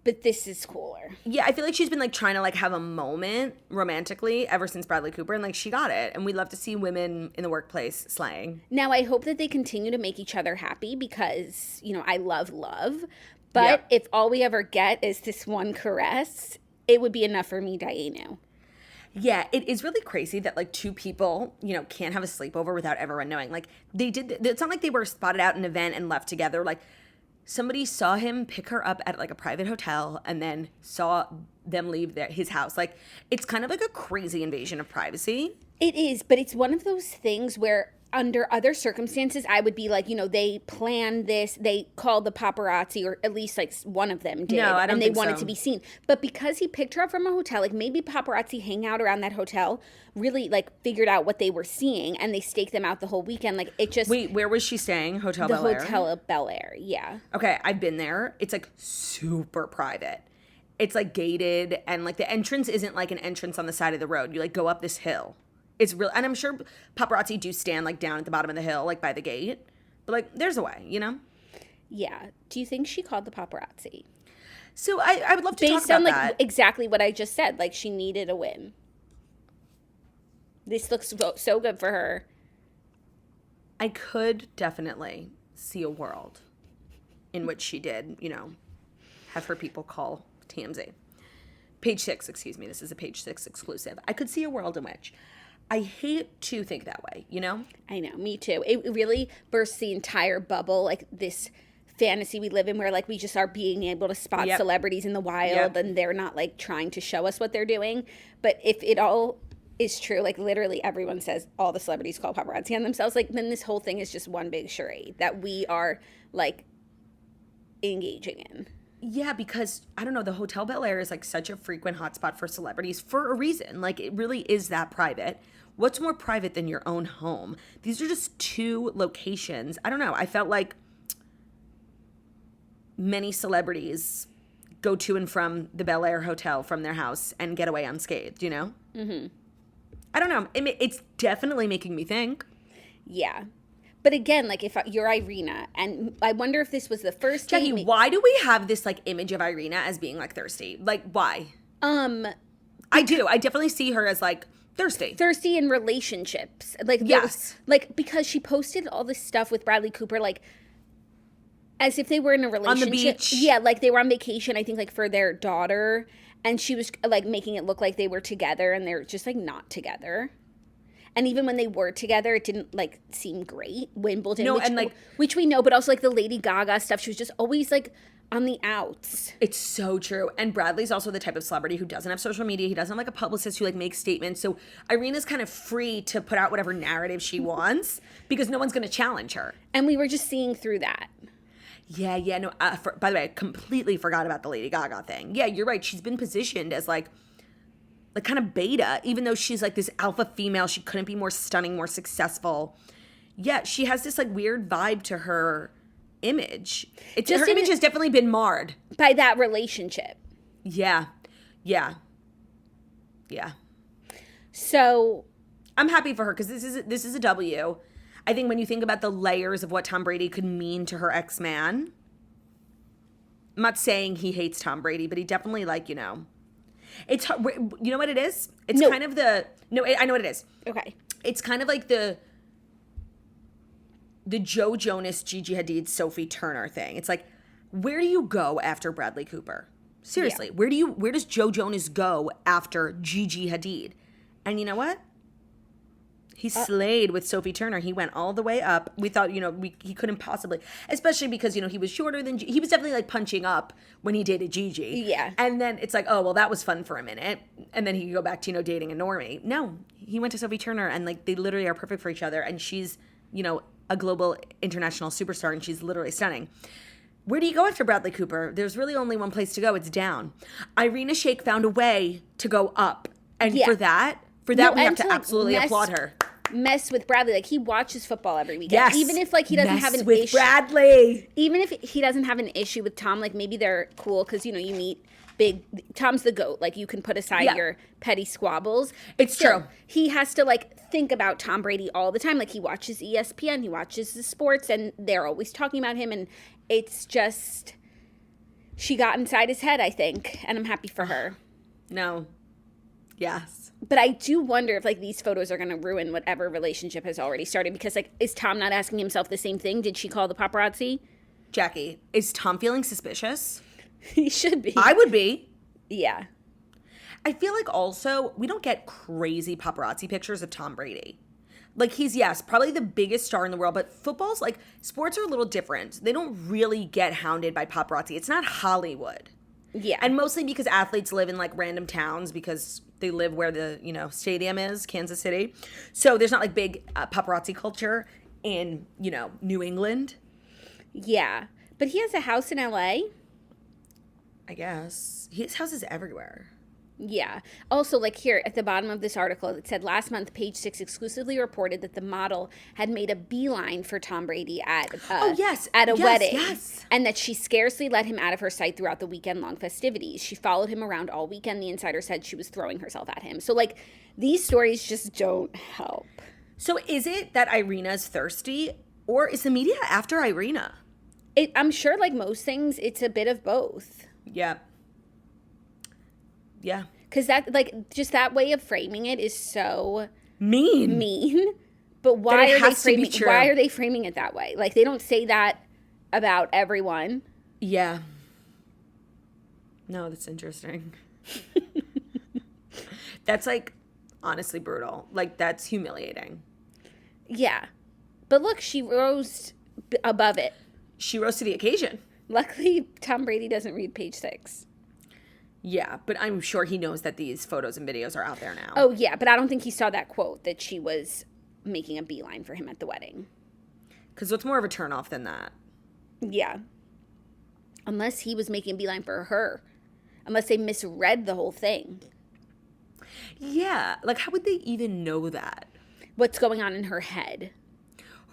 But this is cooler. Yeah, I feel like she's been like trying to like have a moment romantically ever since Bradley Cooper, and like she got it. And we love to see women in the workplace slaying. Now I hope that they continue to make each other happy because, you know, I love. But if all we ever get is this one caress, it would be enough for me, Dianu. Yeah, it is really crazy that like two people, you know, can't have a sleepover without everyone knowing. Like they did. It's not like they were spotted out at an event and left together. Like somebody saw him pick her up at like a private hotel and then saw them leave his house. Like it's kind of like a crazy invasion of privacy. It is, but it's one of those things where under other circumstances, I would be like, you know, they planned this, they called the paparazzi, or at least like one of them did. No, I don't and they think wanted so. to be seen. But because he picked her up from a hotel, like maybe paparazzi hang out around that hotel, really like figured out what they were seeing, and they staked them out the whole weekend. Like it just... Wait, where was she staying? Hotel Bel Air? The Hotel Bel Air, yeah. Okay, I've been there. It's like super private. It's like gated, and like the entrance isn't like an entrance on the side of the road. You like go up this hill. It's real, and I'm sure paparazzi do stand like down at the bottom of the hill, like by the gate. But like, there's a way, you know? Yeah. Do you think she called the paparazzi? So I would love to talk Based on about like that. exactly what I just said, like she needed a win. This looks so good for her. I could definitely see a world in which she did, you know, have her people call TMZ. Page 6, excuse me. This is a Page 6 exclusive. I could see a world in which... I hate to think that way, you know? I know, me too. It really bursts the entire bubble, like this fantasy we live in where like we just are being able to spot celebrities in the wild and they're not like trying to show us what they're doing. But if it all is true, like literally everyone says all the celebrities call paparazzi on themselves, like then this whole thing is just one big charade that we are like engaging in. Yeah, because, I don't know, the Hotel Bel Air is like such a frequent hotspot for celebrities for a reason. Like, it really is that private. What's more private than your own home? These are just two locations. I don't know. I felt like many celebrities go to and from the Bel Air Hotel from their house and get away unscathed, you know? Mm-hmm. I don't know. It's definitely making me think. Yeah. But again, like if you're Irina, and I wonder if this was the first Jackie, date. why do we have this like image of Irina as being like thirsty? Like why? I do. I definitely see her as like thirsty in relationships. Like yes, like because she posted all this stuff with Bradley Cooper, like as if they were in a relationship. On the beach. Yeah, like they were on vacation. I think like for their daughter, and she was like making it look like they were together, and they're just like not together. And even when they were together, it didn't, like, seem great. Wimbledon, which we know, but also, like, the Lady Gaga stuff, she was just always, like, on the outs. It's so true. And Bradley's also the type of celebrity who doesn't have social media. He doesn't have, like, a publicist who, like, makes statements. So Irina's kind of free to put out whatever narrative she wants because no one's going to challenge her. And we were just seeing through that. Yeah, no. By the way, I completely forgot about the Lady Gaga thing. Yeah, you're right. She's been positioned as, like kind of beta, even though she's like this alpha female. She couldn't be more stunning, more successful. Yeah, she has this like weird vibe to her image. Her image has definitely been marred by that relationship. Yeah. So I'm happy for her because this is a W. I think when you think about the layers of what Tom Brady could mean to her ex-man, I'm not saying he hates Tom Brady, but he definitely like, you know, it's, you know what it is? It's kind of I know what it is. Okay. it's kind of like the Joe Jonas, Gigi Hadid, Sophie Turner thing. It's like, where do you go after Bradley Cooper? Seriously, Yeah. where does Joe Jonas go after Gigi Hadid? And you know what? He slayed with Sophie Turner. He went all the way up. We thought, he couldn't possibly, especially because, he was shorter than, he was definitely like punching up when he dated Gigi. Yeah. And then it's like, oh, well, that was fun for a minute. And then he could go back to, dating a normie. No, he went to Sophie Turner and like they literally are perfect for each other. And she's, a global international superstar and she's literally stunning. Where do you go after Bradley Cooper? There's really only one place to go. It's down. Irina Shayk found a way to go up. And for that we have to absolutely applaud her. Mess with Bradley. Like, he watches football every weekend. Yes. Even if, like, he doesn't have an with issue. Bradley. Even if he doesn't have an issue with Tom, like, maybe they're cool because, you meet Tom's the GOAT. Like, you can put aside your petty squabbles. It's true. He has to, like, think about Tom Brady all the time. Like, he watches ESPN, he watches the sports, and they're always talking about him. And it's just, she got inside his head, I think. And I'm happy for her. No. Yes. But I do wonder if, like, these photos are going to ruin whatever relationship has already started. Because, like, is Tom not asking himself the same thing? Did she call the paparazzi? Jackie, is Tom feeling suspicious? He should be. I would be. Yeah. I feel like also we don't get crazy paparazzi pictures of Tom Brady. Like, he's, yes, probably the biggest star in the world, but football's, like, sports are a little different. They don't really get hounded by paparazzi. It's not Hollywood. Yeah. And mostly because athletes live in, like, random towns because they live where the, stadium is, Kansas City. So there's not, like, big paparazzi culture in, New England. Yeah. But he has a house in LA. I guess. His house is everywhere. Yeah. Also, like, here at the bottom of this article, it said last month, Page Six exclusively reported that the model had made a beeline for Tom Brady at a wedding. Yes. And that she scarcely let him out of her sight throughout the weekend-long festivities. She followed him around all weekend. The insider said she was throwing herself at him. So, like, these stories just don't help. So is it that Irina's thirsty, or is the media after Irina? I'm sure, like most things, it's a bit of both. Yeah. Yeah. Because that, like, just that way of framing it is so mean. But why are they framing it that way? Like, they don't say that about everyone. Yeah. No, that's interesting. That's, like, honestly brutal. Like, that's humiliating. Yeah. But look, she rose above it. She rose to the occasion. Luckily, Tom Brady doesn't read Page Six. Yeah, but I'm sure he knows that these photos and videos are out there now. Oh, yeah, but I don't think he saw that quote that she was making a beeline for him at the wedding. Because what's more of a turnoff than that? Yeah. Unless he was making a beeline for her. Unless they misread the whole thing. Yeah, like, how would they even know that? What's going on in her head.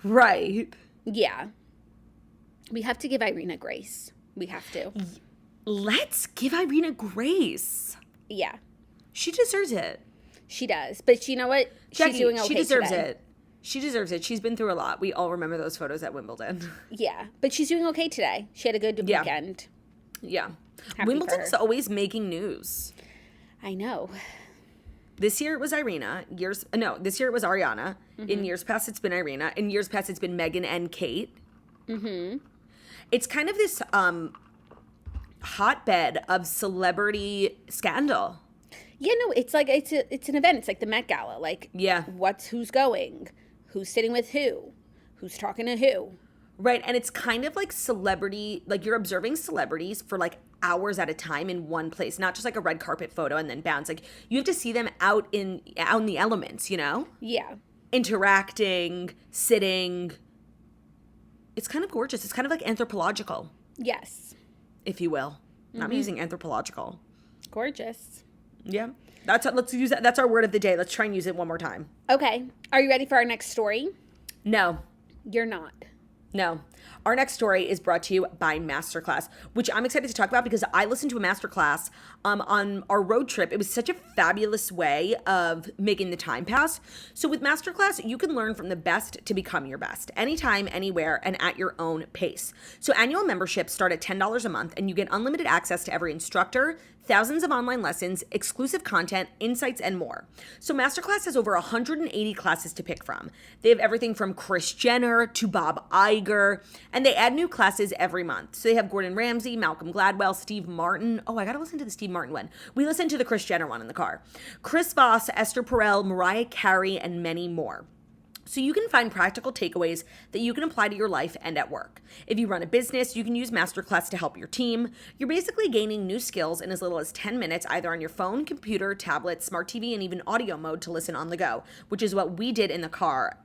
Right. Yeah. We have to give Irina grace. We have to. Let's give Irina grace. Yeah. She deserves it. She does. But you know what? Jackie, she's doing okay she deserves today. it. She deserves it. She's been through a lot. We all remember those photos at Wimbledon. Yeah. But she's doing okay today. She had a good weekend. Yeah. Happy Wimbledon's always making news. I know. This year it was Irina. This year it was Ariana. Mm-hmm. In years past, it's been Irina. In years past, it's been Meghan and Kate. Mm-hmm. It's kind of this hotbed of celebrity scandal. Yeah, no, it's like it's an event. It's like the Met Gala. Like, who's going, who's sitting with who's talking to who. Right, and it's kind of like celebrity, like you're observing celebrities for like hours at a time in one place, not just like a red carpet photo and then bounce. Like, you have to see them out in the elements, Yeah. Interacting, sitting. It's kind of gorgeous. It's kind of like anthropological. Yes. If you will. Mm-hmm. I'm using anthropological. Gorgeous. Yeah. Let's use that. That's our word of the day. Let's try and use it one more time. Okay. Are you ready for our next story? No. You're not. No. Our next story is brought to you by Masterclass, which I'm excited to talk about because I listened to a masterclass on our road trip. It was such a fabulous way of making the time pass. So with Masterclass, you can learn from the best to become your best, anytime, anywhere, and at your own pace. So annual memberships start at $10 a month, and you get unlimited access to every instructor, thousands of online lessons, exclusive content, insights, and more. So Masterclass has over 180 classes to pick from. They have everything from Kris Jenner to Bob Iger, and they add new classes every month. So they have Gordon Ramsay, Malcolm Gladwell, Steve Martin. Oh, I gotta listen to the Steve Martin one. We listened to the Kris Jenner one in the car. Chris Voss, Esther Perel, Mariah Carey, and many more. So you can find practical takeaways that you can apply to your life and at work. If you run a business, you can use Masterclass to help your team. You're basically gaining new skills in as little as 10 minutes, either on your phone, computer, tablet, smart TV, and even audio mode to listen on the go, which is what we did in the car.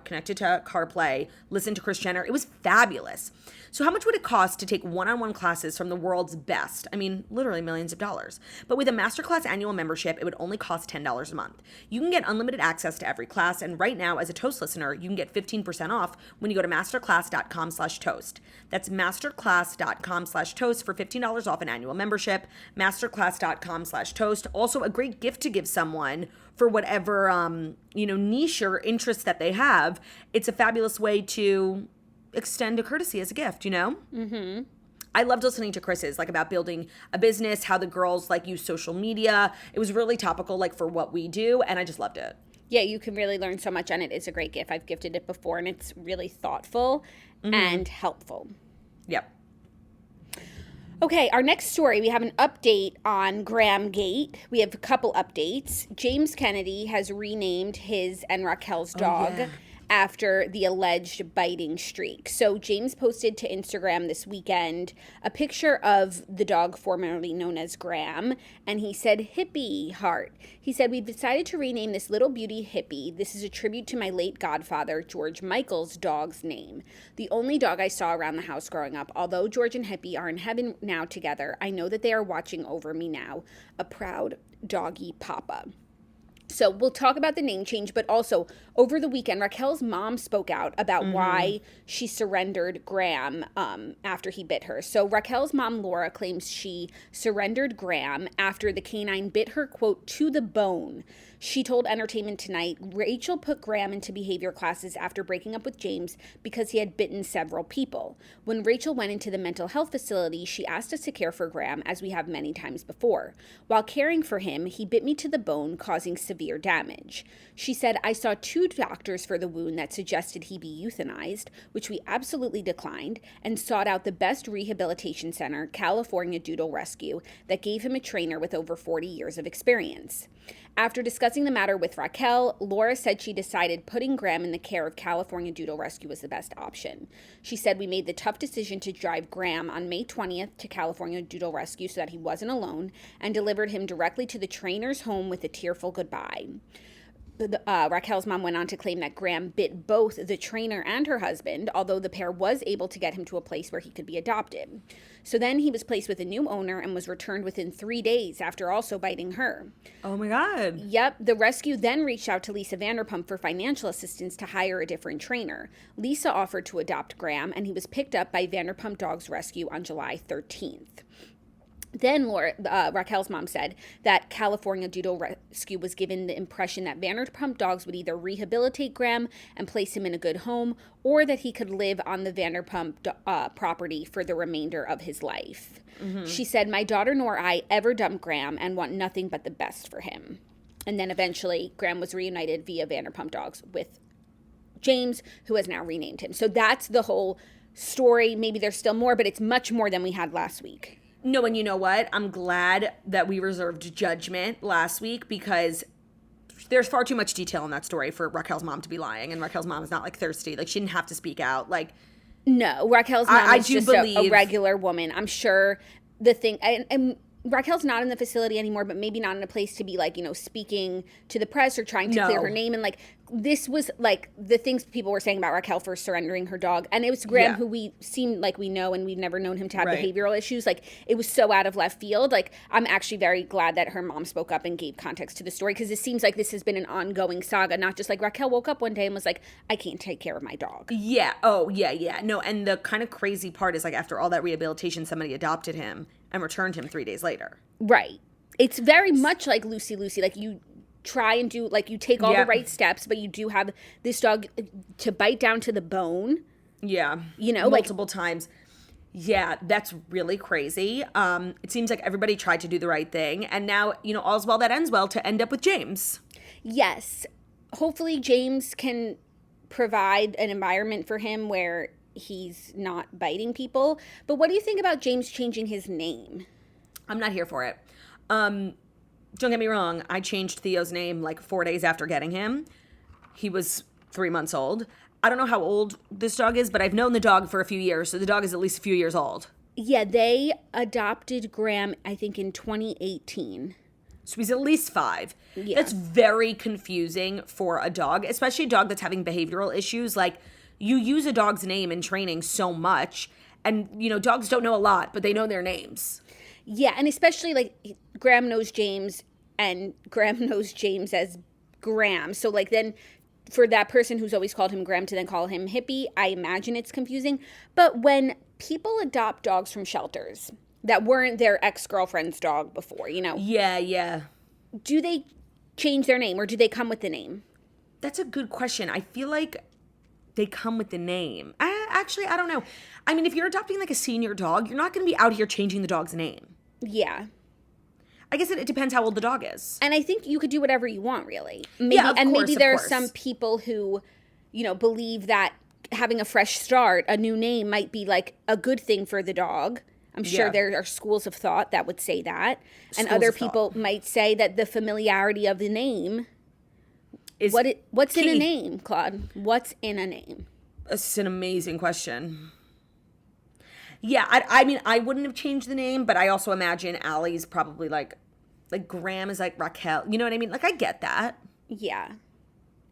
Connected to CarPlay, listen to Kris Jenner. It was fabulous. So how much would it cost to take one-on-one classes from the world's best? I mean, literally millions of dollars. But with a Masterclass annual membership, it would only cost $10 a month. You can get unlimited access to every class, and right now, as a Toast listener, you can get 15% off when you go to masterclass.com/toast. That's masterclass.com/toast for $15 off an annual membership. Masterclass.com/toast. Also, a great gift to give someone for whatever, niche or interest that they have. It's a fabulous way to extend a courtesy as a gift, Mm-hmm. I loved listening to Chris's, about building a business, how the girls, use social media. It was really topical, for what we do, and I just loved it. Yeah, you can really learn so much on it. It's a great gift. I've gifted it before, and it's really thoughtful and helpful. Yep. Okay, our next story, we have an update on Graham Gate. We have a couple updates. James Kennedy has renamed his and Raquel's dog after the alleged biting streak. So James posted to Instagram this weekend a picture of the dog formerly known as Graham, and he said, "Hippie heart." He said, "We've decided to rename this little beauty Hippie. This is a tribute to my late godfather, George Michael's dog's name. The only dog I saw around the house growing up. Although George and Hippie are in heaven now together, I know that they are watching over me now. A proud doggy papa." So we'll talk about the name change, but also over the weekend, Raquel's mom spoke out about why she surrendered Graham after he bit her. So Raquel's mom, Laura, claims she surrendered Graham after the canine bit her, quote, to the bone. She told Entertainment Tonight, Rachel put Graham into behavior classes after breaking up with James because he had bitten several people. When Rachel went into the mental health facility, she asked us to care for Graham, as we have many times before. While caring for him, he bit me to the bone, causing severe damage. She said, I saw 2 doctors for the wound that suggested he be euthanized, which we absolutely declined, and sought out the best rehabilitation center, California Doodle Rescue, that gave him a trainer with over 40 years of experience. After discussing the matter with Raquel, Laura said she decided putting Graham in the care of California Doodle Rescue was the best option. She said, we made the tough decision to drive Graham on May 20th to California Doodle Rescue so that he wasn't alone, and delivered him directly to the trainer's home with a tearful goodbye. Raquel's mom went on to claim that Graham bit both the trainer and her husband, although the pair was able to get him to a place where he could be adopted. So then he was placed with a new owner and was returned within 3 days after also biting her. Oh my God. Yep. The rescue then reached out to Lisa Vanderpump for financial assistance to hire a different trainer. Lisa offered to adopt Graham, and he was picked up by Vanderpump Dogs Rescue on July 13th. Then Raquel's mom said that California Doodle Rescue was given the impression that Vanderpump Dogs would either rehabilitate Graham and place him in a good home, or that he could live on the Vanderpump property for the remainder of his life. Mm-hmm. She said, my daughter nor I ever dumped Graham and want nothing but the best for him. And then eventually Graham was reunited via Vanderpump Dogs with James, who has now renamed him. So that's the whole story. Maybe there's still more, but it's much more than we had last week. No, and you know what? I'm glad that we reserved judgment last week because there's far too much detail in that story for Raquel's mom to be lying, and Raquel's mom is not thirsty. She didn't have to speak out. No, Raquel's mom is just a regular woman. I'm sure the thing, and Raquel's not in the facility anymore, but maybe not in a place to be like, speaking to the press or trying to clear her name. And like, this was like the things people were saying about Raquel for surrendering her dog. And it was Graham, who we seem like we know, and we've never known him to have behavioral issues. Like, it was so out of left field. Like, I'm actually very glad that her mom spoke up and gave context to the story, because it seems like this has been an ongoing saga, not just like Raquel woke up one day and was like, I can't take care of my dog. Yeah. Oh, yeah. No, and the kind of crazy part is like after all that rehabilitation, somebody adopted him and returned him 3 days later. Right. It's very much like Lucy. Like, you try and do, like, you take all the right steps, but you do have this dog to bite down to the bone. Yeah. Multiple times. Yeah, that's really crazy. It seems like everybody tried to do the right thing. And now, all's well that ends well to end up with James. Yes. Hopefully James can provide an environment for him where he's not biting people. But what do you think about James changing his name? I'm not here for it. Don't get me wrong. I changed Theo's name like 4 days after getting him. He was 3 months old. I don't know how old this dog is, but I've known the dog for a few years. So the dog is at least a few years old. Yeah, they adopted Graham, I think, in 2018. So he's at least 5. Yeah. That's very confusing for a dog, especially a dog that's having behavioral issues. Like, you use a dog's name in training so much, and, dogs don't know a lot, but they know their names. Yeah, and especially, like, Graham knows James, and Graham knows James as Graham. So, like, then for that person who's always called him Graham to then call him Hippie, I imagine it's confusing. But when people adopt dogs from shelters that weren't their ex-girlfriend's dog before, Yeah. Do they change their name, or do they come with the name? That's a good question. I feel like they come with the name. Actually, I don't know. I mean, if you're adopting like a senior dog, you're not going to be out here changing the dog's name. Yeah. I guess it depends how old the dog is. And I think you could do whatever you want, really. Maybe, yeah, of course, maybe there are some people who, believe that having a fresh start, a new name might be like a good thing for the dog. I'm sure there are schools of thought that would say that. And other people might say that the familiarity of the name is what's key. In a name, Claude? What's in a name? It's an amazing question. Yeah, I mean, I wouldn't have changed the name, but I also imagine Allie's probably like Graham is like Raquel. You know what I mean? Like, I get that. Yeah.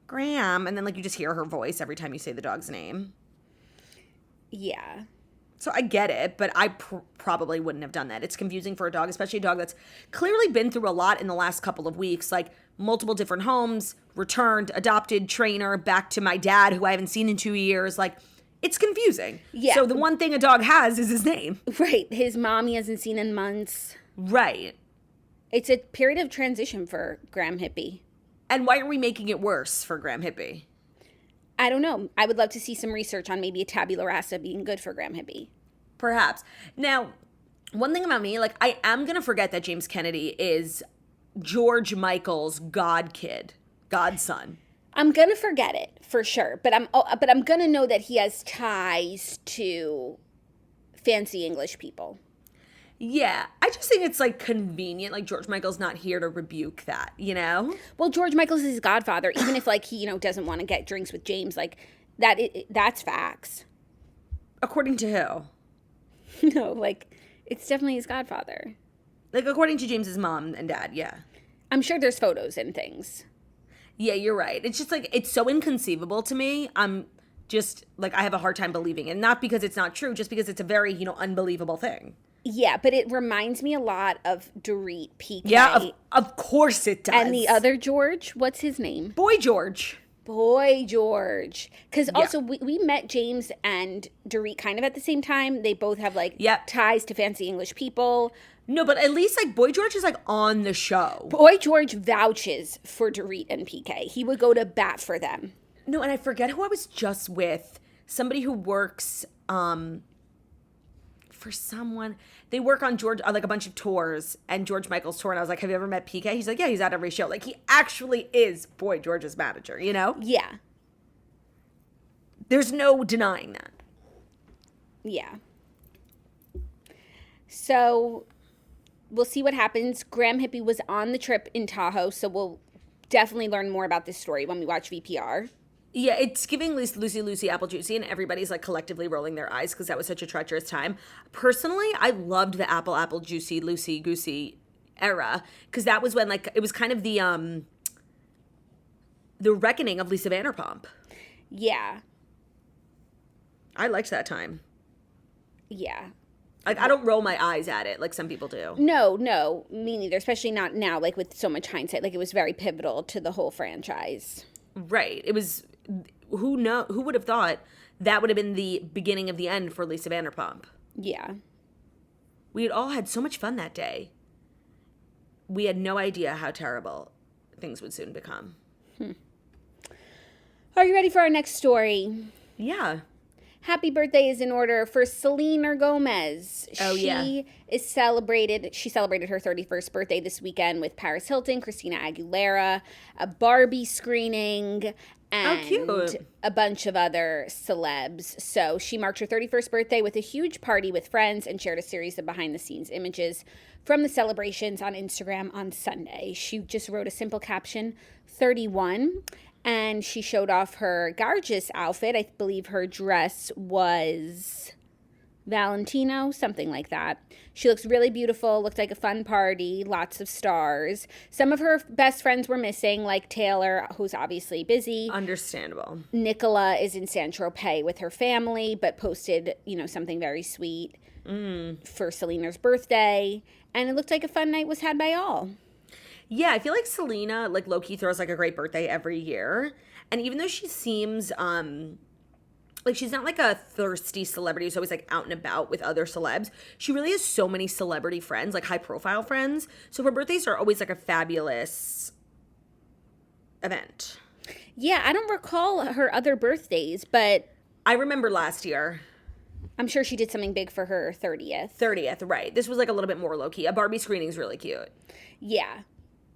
Graham. And then, like, you just hear her voice every time you say the dog's name. Yeah. So I get it, but I probably wouldn't have done that. It's confusing for a dog, especially a dog that's clearly been through a lot in the last couple of weeks, like multiple different homes, returned, adopted, trainer, back to my dad, who I haven't seen in 2 years. Like, it's confusing. Yeah. So the one thing a dog has is his name. Right. His mom he hasn't seen in months. Right. It's a period of transition for Graham Hippie. And why are we making it worse for Graham Hippie? I don't know. I would love to see some research on maybe a tabula rasa being good for Graham Hippie. Perhaps. Now, one thing about me, like, I am going to forget that James Kennedy is George Michael's godson. I'm going to forget it for sure, but I'm going to know that he has ties to fancy English people. Yeah, I just think it's, like, convenient. Like, George Michael's not here to rebuke that, Well, George Michael's his godfather. Even if, like, he, doesn't want to get drinks with James, like, that's facts. According to who? No, like, it's definitely his godfather. Like, according to James's mom and dad, yeah. I'm sure there's photos and things. Yeah, you're right. It's just, like, it's so inconceivable to me. I'm just, like, I have a hard time believing it. Not because it's not true, just because it's a very, unbelievable thing. Yeah, but it reminds me a lot of Dorit PK. Yeah, of course it does. And the other George, what's his name? Boy George. Because also we met James and Dorit kind of at the same time. They both have ties to fancy English people. No, but at least like Boy George is like on the show. Boy George vouches for Dorit and PK. He would go to bat for them. No, and I forget who I was just with. Somebody who works for someone. They work on like a bunch of tours and George Michael's tour. And I was like, have you ever met PK? He's like, yeah, he's at every show. Like, he actually is Boy George's manager, Yeah. There's no denying that. Yeah. So we'll see what happens. Graham Hippie was on the trip in Tahoe, so we'll definitely learn more about this story when we watch VPR. Yeah, it's giving Lucy Apple Juicy, and everybody's like collectively rolling their eyes because that was such a treacherous time. Personally, I loved the Apple Juicy Lucy Goosey era because that was when like it was kind of the reckoning of Lisa Vanderpump. Yeah. I liked that time. Yeah. Like, I don't roll my eyes at it like some people do. No, me neither, especially not now, like with so much hindsight. Like it was very pivotal to the whole franchise. Right. It was, who would have thought that would have been the beginning of the end for Lisa Vanderpump? Yeah. We had all had so much fun that day. We had no idea how terrible things would soon become. Are you ready for our next story? Yeah. Happy birthday is in order for Selena Gomez. Oh, yeah. She celebrated her 31st birthday this weekend with Paris Hilton, Christina Aguilera, a Barbie screening, and a bunch of other celebs. So she marked her 31st birthday with a huge party with friends and shared a series of behind-the-scenes images from the celebrations on Instagram on Sunday. She just wrote a simple caption, 31, and she showed off her gorgeous outfit. I believe her dress was Valentino, something like that. She looks really beautiful, looked like a fun party, lots of stars. Some of her best friends were missing, like Taylor, who's obviously busy. Understandable. Nicola is in Saint-Tropez with her family, but posted, something very sweet for Selena's birthday. And it looked like a fun night was had by all. Yeah, I feel like Selena, like, low-key throws, like, a great birthday every year. And even though she seems, like, she's not, like, a thirsty celebrity who's always, like, out and about with other celebs, she really has so many celebrity friends, like, high-profile friends. So her birthdays are always, like, a fabulous event. Yeah, I don't recall her other birthdays, but I remember last year. I'm sure she did something big for her 30th. 30th, right. This was, like, a little bit more low-key. A Barbie screening's really cute. Yeah.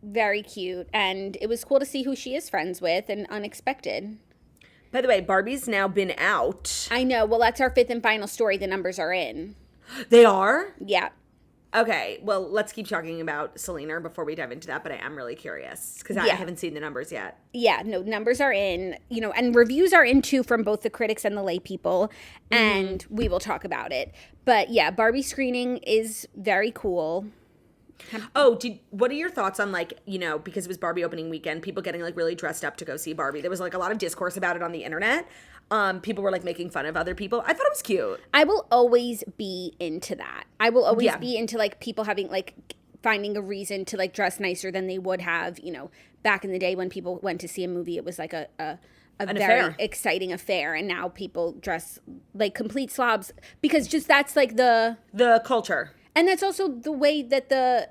Very cute, and it was cool to see who she is friends with, and unexpected. By the way, Barbie's now been out. I know. Well, that's our fifth and final story. The numbers are in. They are? Yeah. Okay, well, let's keep talking about Selena before we dive into that, but I am really curious, because I haven't seen the numbers yet. Yeah, no, numbers are in, and reviews are in too from both the critics and the lay people, and we will talk about it. But yeah, Barbie screening is very cool. Oh, what are your thoughts on, like, because it was Barbie opening weekend, people getting, like, really dressed up to go see Barbie? There was, like, a lot of discourse about it on the internet. People were, like, making fun of other people. I thought it was cute. I will always be into that. I will always be into, like, people having, like, finding a reason to, like, dress nicer than they would have, back in the day when people went to see a movie. It was, like, a very affair. Exciting affair, and now people dress like complete slobs because just that's, like, the culture. And that's also the way that the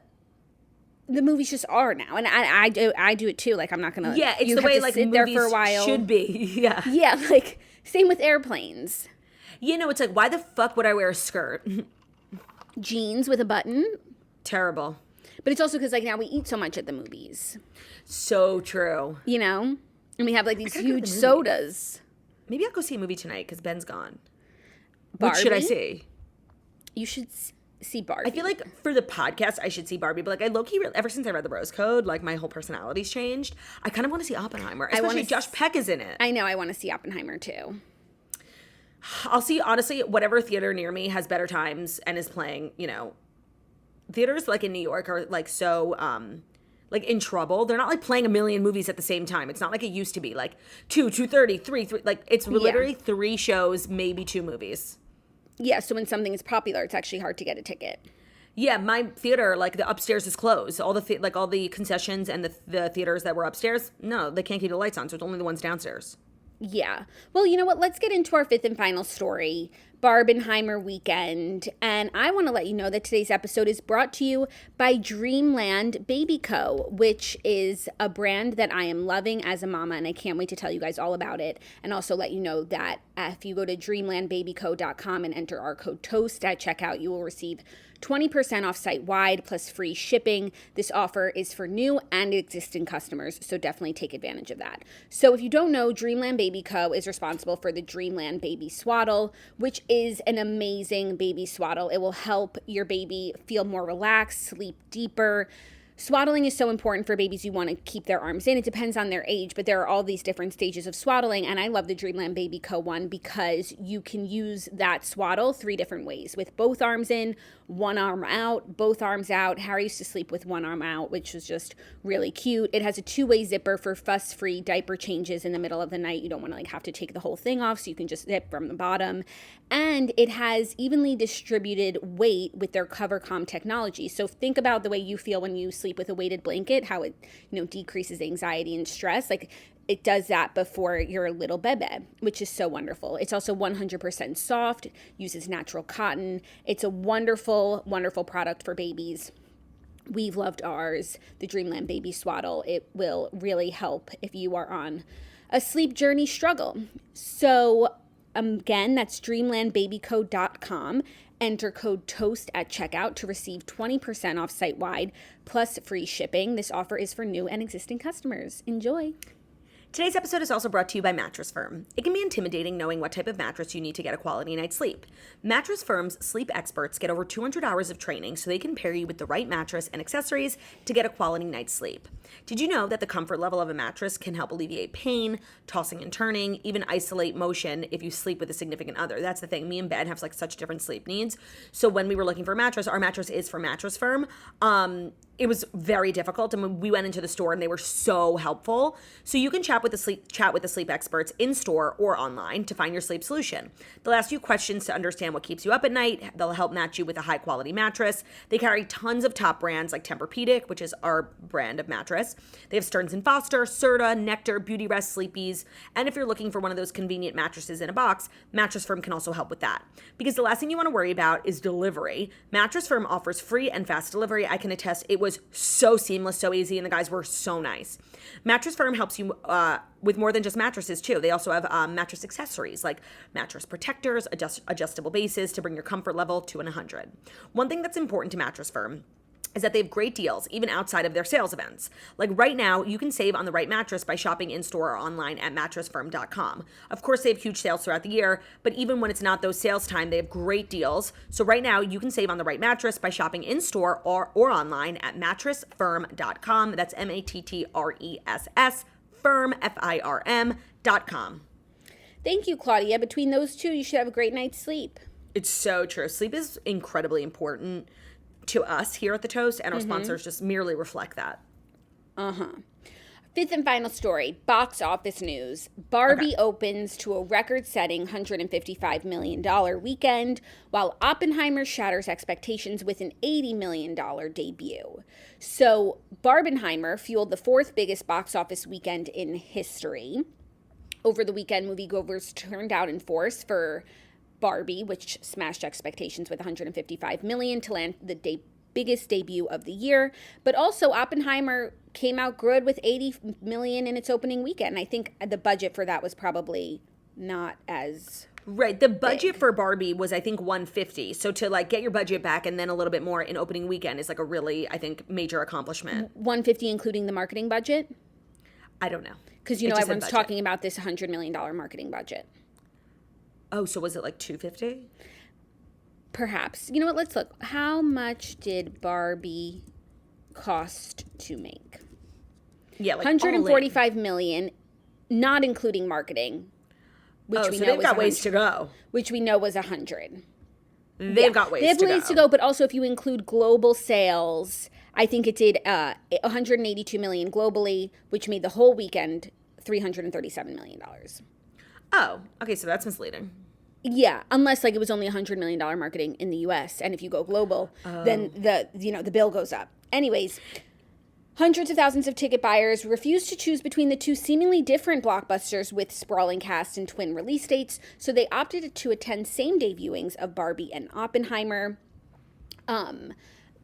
movies just are now, and I do it too. Like, I'm not gonna. Yeah, it's the way, like, sit movies there for a while. Should be. Yeah. Yeah, like same with airplanes. It's like, why the fuck would I wear a skirt? Jeans with a button. Terrible. But it's also because, like, now we eat so much at the movies. So true. And we have, like, these huge sodas. Maybe I'll go see a movie tonight because Ben's gone. Barbie? What should I see? You should see Barbie. I feel like for the podcast, I should see Barbie, but, like, I low-key, ever since I read The Rose Code, like, my whole personality's changed. I kind of want to see Oppenheimer, especially Josh Peck is in it. I know, I want to see Oppenheimer, too. I'll see, honestly, whatever theater near me has better times and is playing, theaters, like, in New York are, like, so, like, in trouble. They're not, like, playing a million movies at the same time. It's not like it used to be, like, 2:30, 3, like, it's literally 3 shows, maybe 2 movies. Yeah, so when something is popular, it's actually hard to get a ticket. Yeah, my theater, like, the upstairs is closed. All the all the concessions and the theaters that were upstairs, no, they can't keep the lights on, so it's only the ones downstairs. Yeah. Well, you know what? Let's get into our fifth and final story, Barbenheimer weekend. And I want to let you know that today's episode is brought to you by Dreamland Baby Co., which is a brand that I am loving as a mama, and I can't wait to tell you guys all about it. And also let you know that if you go to dreamlandbabyco.com and enter our code TOAST at checkout, you will receive 20% off site-wide plus free shipping. This offer is for new and existing customers, so definitely take advantage of that. So if you don't know, Dreamland Baby Co. is responsible for the Dreamland Baby Swaddle, which is an amazing baby swaddle. It will help your baby feel more relaxed, sleep deeper, Swaddling is so important for babies. You want to keep their arms in. It depends on their age, but there are all these different stages of swaddling. And I love the Dreamland Baby Co. one because you can use that swaddle 3 different ways, with both arms in, one arm out, both arms out. Harry used to sleep with one arm out, which was just really cute. It has a 2-way zipper for fuss-free diaper changes in the middle of the night. You don't want to have to take the whole thing off, so you can just zip from the bottom. And it has evenly distributed weight with their CoverCalm technology. So think about the way you feel when you sleep with a weighted blanket, how it, decreases anxiety and stress. Like, it does that before your little bebe, which is so wonderful. It's also 100% soft, uses natural cotton. It's a wonderful, wonderful product for babies. We've loved ours, the Dreamland Baby Swaddle. It will really help if you are on a sleep journey struggle. So again, that's dreamlandbabyco.com. Enter code TOAST at checkout to receive 20% off site-wide plus free shipping. This offer is for new and existing customers. Enjoy. Today's episode is also brought to you by Mattress Firm. It can be intimidating knowing what type of mattress you need to get a quality night's sleep. Mattress Firm's sleep experts get over 200 hours of training so they can pair you with the right mattress and accessories to get a quality night's sleep. Did you know that the comfort level of a mattress can help alleviate pain, tossing and turning, even isolate motion if you sleep with a significant other? That's the thing. Me and Ben have such different sleep needs. So when we were looking for a mattress, our mattress is from Mattress Firm. It was very difficult, and when we went into the store, and they were so helpful. So you can chat with the sleep experts in store or online to find your sleep solution. They'll ask you questions to understand what keeps you up at night. They'll help match you with a high quality mattress. They carry tons of top brands like Tempur-Pedic, which is our brand of mattress. They have Stearns & Foster, Serta, Nectar, Beautyrest, Sleepies, and if you're looking for one of those convenient mattresses in a box, Mattress Firm can also help with that. Because the last thing you want to worry about is delivery. Mattress Firm offers free and fast delivery. I can attest it was so seamless, so easy, and the guys were so nice. Mattress Firm helps you with more than just mattresses, too. They also have mattress accessories like mattress protectors, adjustable bases to bring your comfort level to 100. One thing that's important to Mattress Firm is that they have great deals, even outside of their sales events. Like right now, you can save on the right mattress by shopping in-store or online at mattressfirm.com. Of course, they have huge sales throughout the year, but even when it's not those sales time, they have great deals. So right now, you can save on the right mattress by shopping in-store or online at mattressfirm.com. That's MATTRESS, firm, FIRM.com. Thank you, Claudia. Between those two, you should have a great night's sleep. It's so true. Sleep is incredibly important to us here at The Toast, and our sponsors just merely reflect that. Fifth and final story, box office news. Barbie opens to a record-setting $155 million weekend, while Oppenheimer shatters expectations with an $80 million debut. So Barbenheimer fueled the 4th biggest box office weekend in history. Over the weekend, moviegoers turned out in force for Barbie, which smashed expectations with $155 million to land the biggest debut of the year. But also Oppenheimer came out good with $80 million in its opening weekend. I think the budget for that was probably not as right. The budget for Barbie was, I think, $150. So to get your budget back and then a little bit more in opening weekend is a really, I think, major accomplishment. $150 including the marketing budget? I don't know. Because everyone's talking about this $100 million marketing budget. Oh, so was it $250? Perhaps. You know what? Let's look. How much did Barbie cost to make? Yeah, $145 million, not including marketing. Which we know they've got ways to go. Which we know was 100. They've got ways to go. They have ways to go, but also if you include global sales, I think it did $182 million globally, which made the whole weekend $337 million. Oh, okay, so that's misleading. Yeah, unless it was only $100 million marketing in the U.S. And if you go global, then the bill goes up. Anyways, hundreds of thousands of ticket buyers refused to choose between the two seemingly different blockbusters with sprawling cast and twin release dates, so they opted to attend same-day viewings of Barbie and Oppenheimer.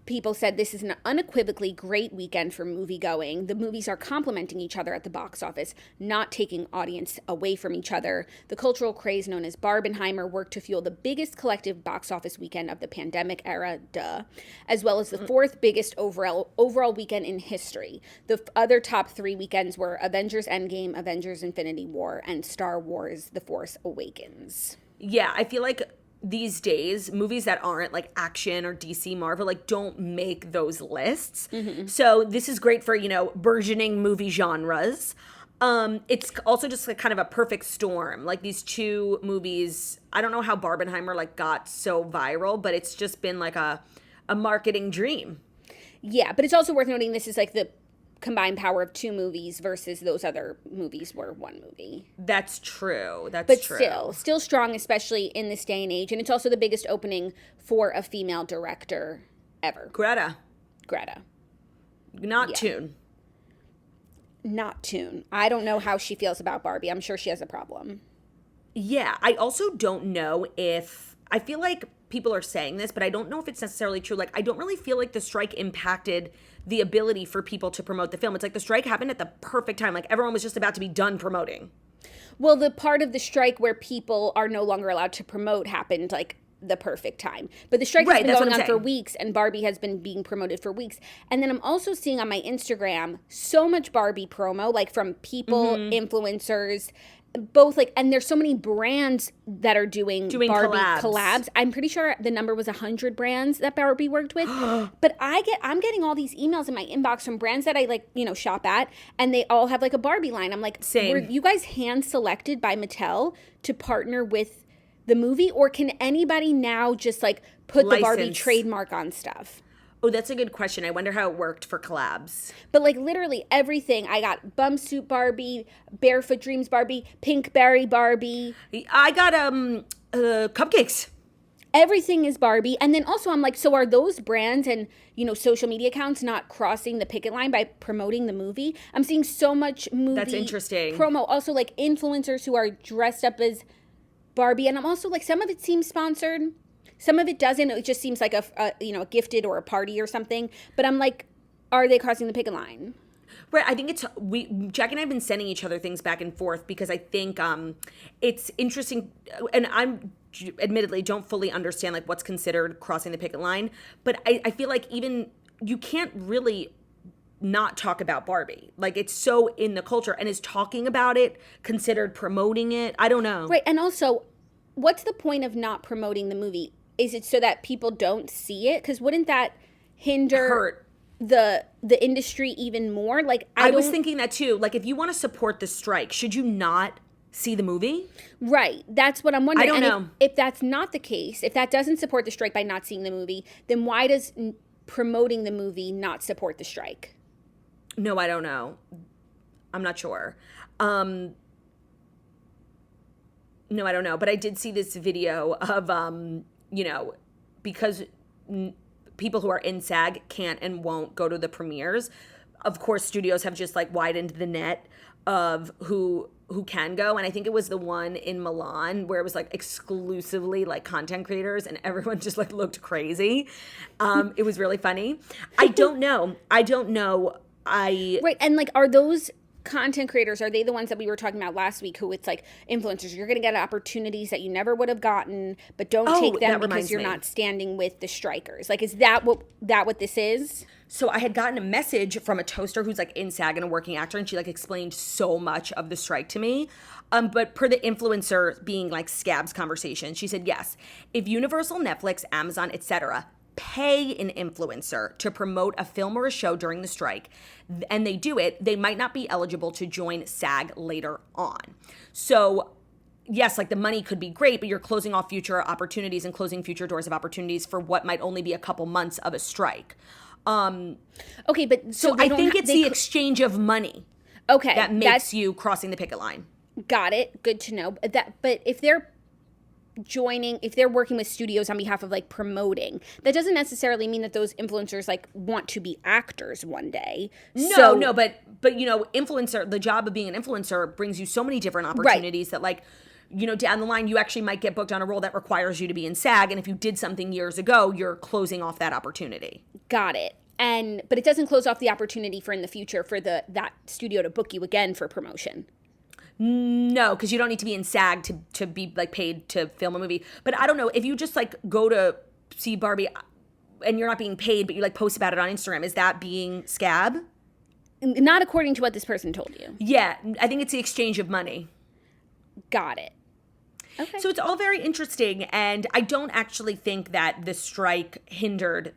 People said this is an unequivocally great weekend for movie-going. The movies are complementing each other at the box office, not taking audience away from each other. The cultural craze known as Barbenheimer worked to fuel the biggest collective box office weekend of the pandemic era, as well as the 4th biggest overall weekend in history. The other top 3 weekends were Avengers Endgame, Avengers Infinity War, and Star Wars The Force Awakens. Yeah, I feel like these days, movies that aren't like action or DC Marvel, like don't make those lists. So this is great for, you know, burgeoning movie genres. It's also just like kind of a perfect storm. Like these two movies, I don't know how Barbenheimer like got so viral, but it's just been like a marketing dream. Yeah, but it's also worth noting this is like the combined power of two movies versus those other movies were one movie. That's true. But still strong, especially in this day and age. And it's also the biggest opening for a female director ever. Greta. Not Toon. Not Toon. I don't know how she feels about Barbie. I'm sure she has a problem. Yeah, I also don't know if, I feel like people are saying this, but I don't know if it's necessarily true. Like, I don't really feel like the strike impacted the ability for people to promote the film. It's like the strike happened at the perfect time. Like, everyone was just about to be done promoting. Well, the part of the strike where people are no longer allowed to promote happened, like, the perfect time. But the strike has been going on for weeks, and Barbie has been being promoted for weeks. And then I'm also seeing on my Instagram so much Barbie promo, like, from people, influencers, both like, and there's so many brands that are doing Barbie collabs. I'm pretty sure the number was 100 brands that Barbie worked with. But I'm getting all these emails in my inbox from brands that I like, you know, shop at, and they all have like a Barbie line. I'm like, same. Were you guys hand selected by Mattel to partner with the movie, or can anybody now just like put the Barbie trademark on stuff? Oh, that's a good question. I wonder how it worked for collabs. But like literally everything. I got Bumsuit Barbie, Barefoot Dreams Barbie, Pink Berry Barbie. I got cupcakes. Everything is Barbie. And then also I'm like, so are those brands and, you know, social media accounts not crossing the picket line by promoting the movie? I'm seeing so much movie That's interesting. promo. Also like influencers who are dressed up as Barbie. And I'm also like, some of it seems sponsored. Some of it doesn't. It just seems like a gifted or a party or something. But I'm like, are they crossing the picket line? Right. I think Jackie and I have been sending each other things back and forth because I think it's interesting. And I'm admittedly don't fully understand like what's considered crossing the picket line. But I feel like even you can't really not talk about Barbie. Like it's so in the culture, and is talking about it considered promoting it? I don't know. Right. And also, what's the point of not promoting the movie? Is it so that people don't see it? Because wouldn't that hurt the industry even more? Like I was thinking that too. Like if you want to support the strike, should you not see the movie? Right. That's what I'm wondering. I don't know. If that's not the case, if that doesn't support the strike by not seeing the movie, then why does promoting the movie not support the strike? No, I don't know. I'm not sure. No, I don't know. But I did see this video of you know, because people who are in SAG can't and won't go to the premieres. Of course, studios have just like widened the net of who can go. And I think it was the one in Milan where it was like exclusively like content creators and everyone just like looked crazy. It was really funny. I don't know. Right. And like, are those content creators, are they the ones that we were talking about last week who it's like influencers, you're going to get opportunities that you never would have gotten, but don't take them because you're not standing with the strikers? Like, is that what this is? So I had gotten a message from a toaster who's like in SAG and a working actor, and she like explained so much of the strike to me. But per the influencer being like Scab's conversation, she said, yes, if Universal, Netflix, Amazon, etc. pay an influencer to promote a film or a show during the strike, and they do it, they might not be eligible to join SAG later on. So yes, like the money could be great, but you're closing off future opportunities and closing future doors of opportunities for what might only be a couple months of a strike. Okay, but so I think it's the exchange of money. Okay, that makes you crossing the picket line. Got it. Good to know. But if they're working with studios on behalf of like promoting, that doesn't necessarily mean that those influencers like want to be actors one day. No, but you know, the job of being an influencer brings you so many different opportunities that like, you know, down the line you actually might get booked on a role that requires you to be in SAG, and if you did something years ago, you're closing off that opportunity. Got it. But it doesn't close off the opportunity for in the future for that studio to book you again for promotion. No, because you don't need to be in SAG to be like paid to film a movie. But I don't know, if you just like go to see Barbie and you're not being paid, but you like post about it on Instagram, is that being Scab? Not according to what this person told you. Yeah, I think it's the exchange of money. Got it. Okay. So it's all very interesting, and I don't actually think that the strike hindered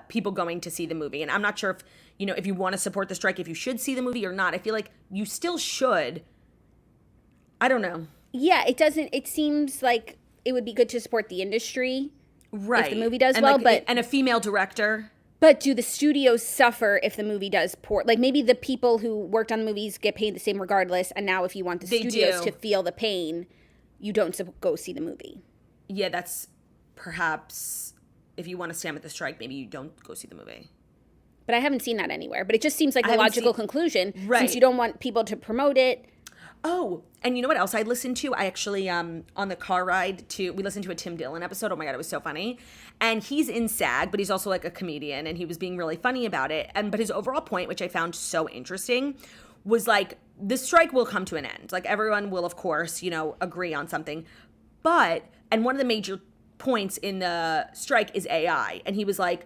people going to see the movie. And I'm not sure if, if you want to support the strike, if you should see the movie or not. I feel like you still should. I don't know. Yeah, it seems like it would be good to support the industry. Right. If the movie does and well, and a female director. But do the studios suffer if the movie does poor? Like, maybe the people who worked on the movies get paid the same regardless, and now if you want the studios to feel the pain, you don't go see the movie. Yeah, that's perhaps, if you want to stand with the strike, maybe you don't go see the movie. But I haven't seen that anywhere. But it just seems like the logical conclusion, since you don't want people to promote it. Oh, and you know what else I listened to? I actually, on the car ride we listened to a Tim Dillon episode. Oh my God, it was so funny. And he's in SAG, but he's also like a comedian, and he was being really funny about it. But his overall point, which I found so interesting, was like, the strike will come to an end. Like, everyone will, of course, agree on something. And one of the major points in the strike is AI. And he was like,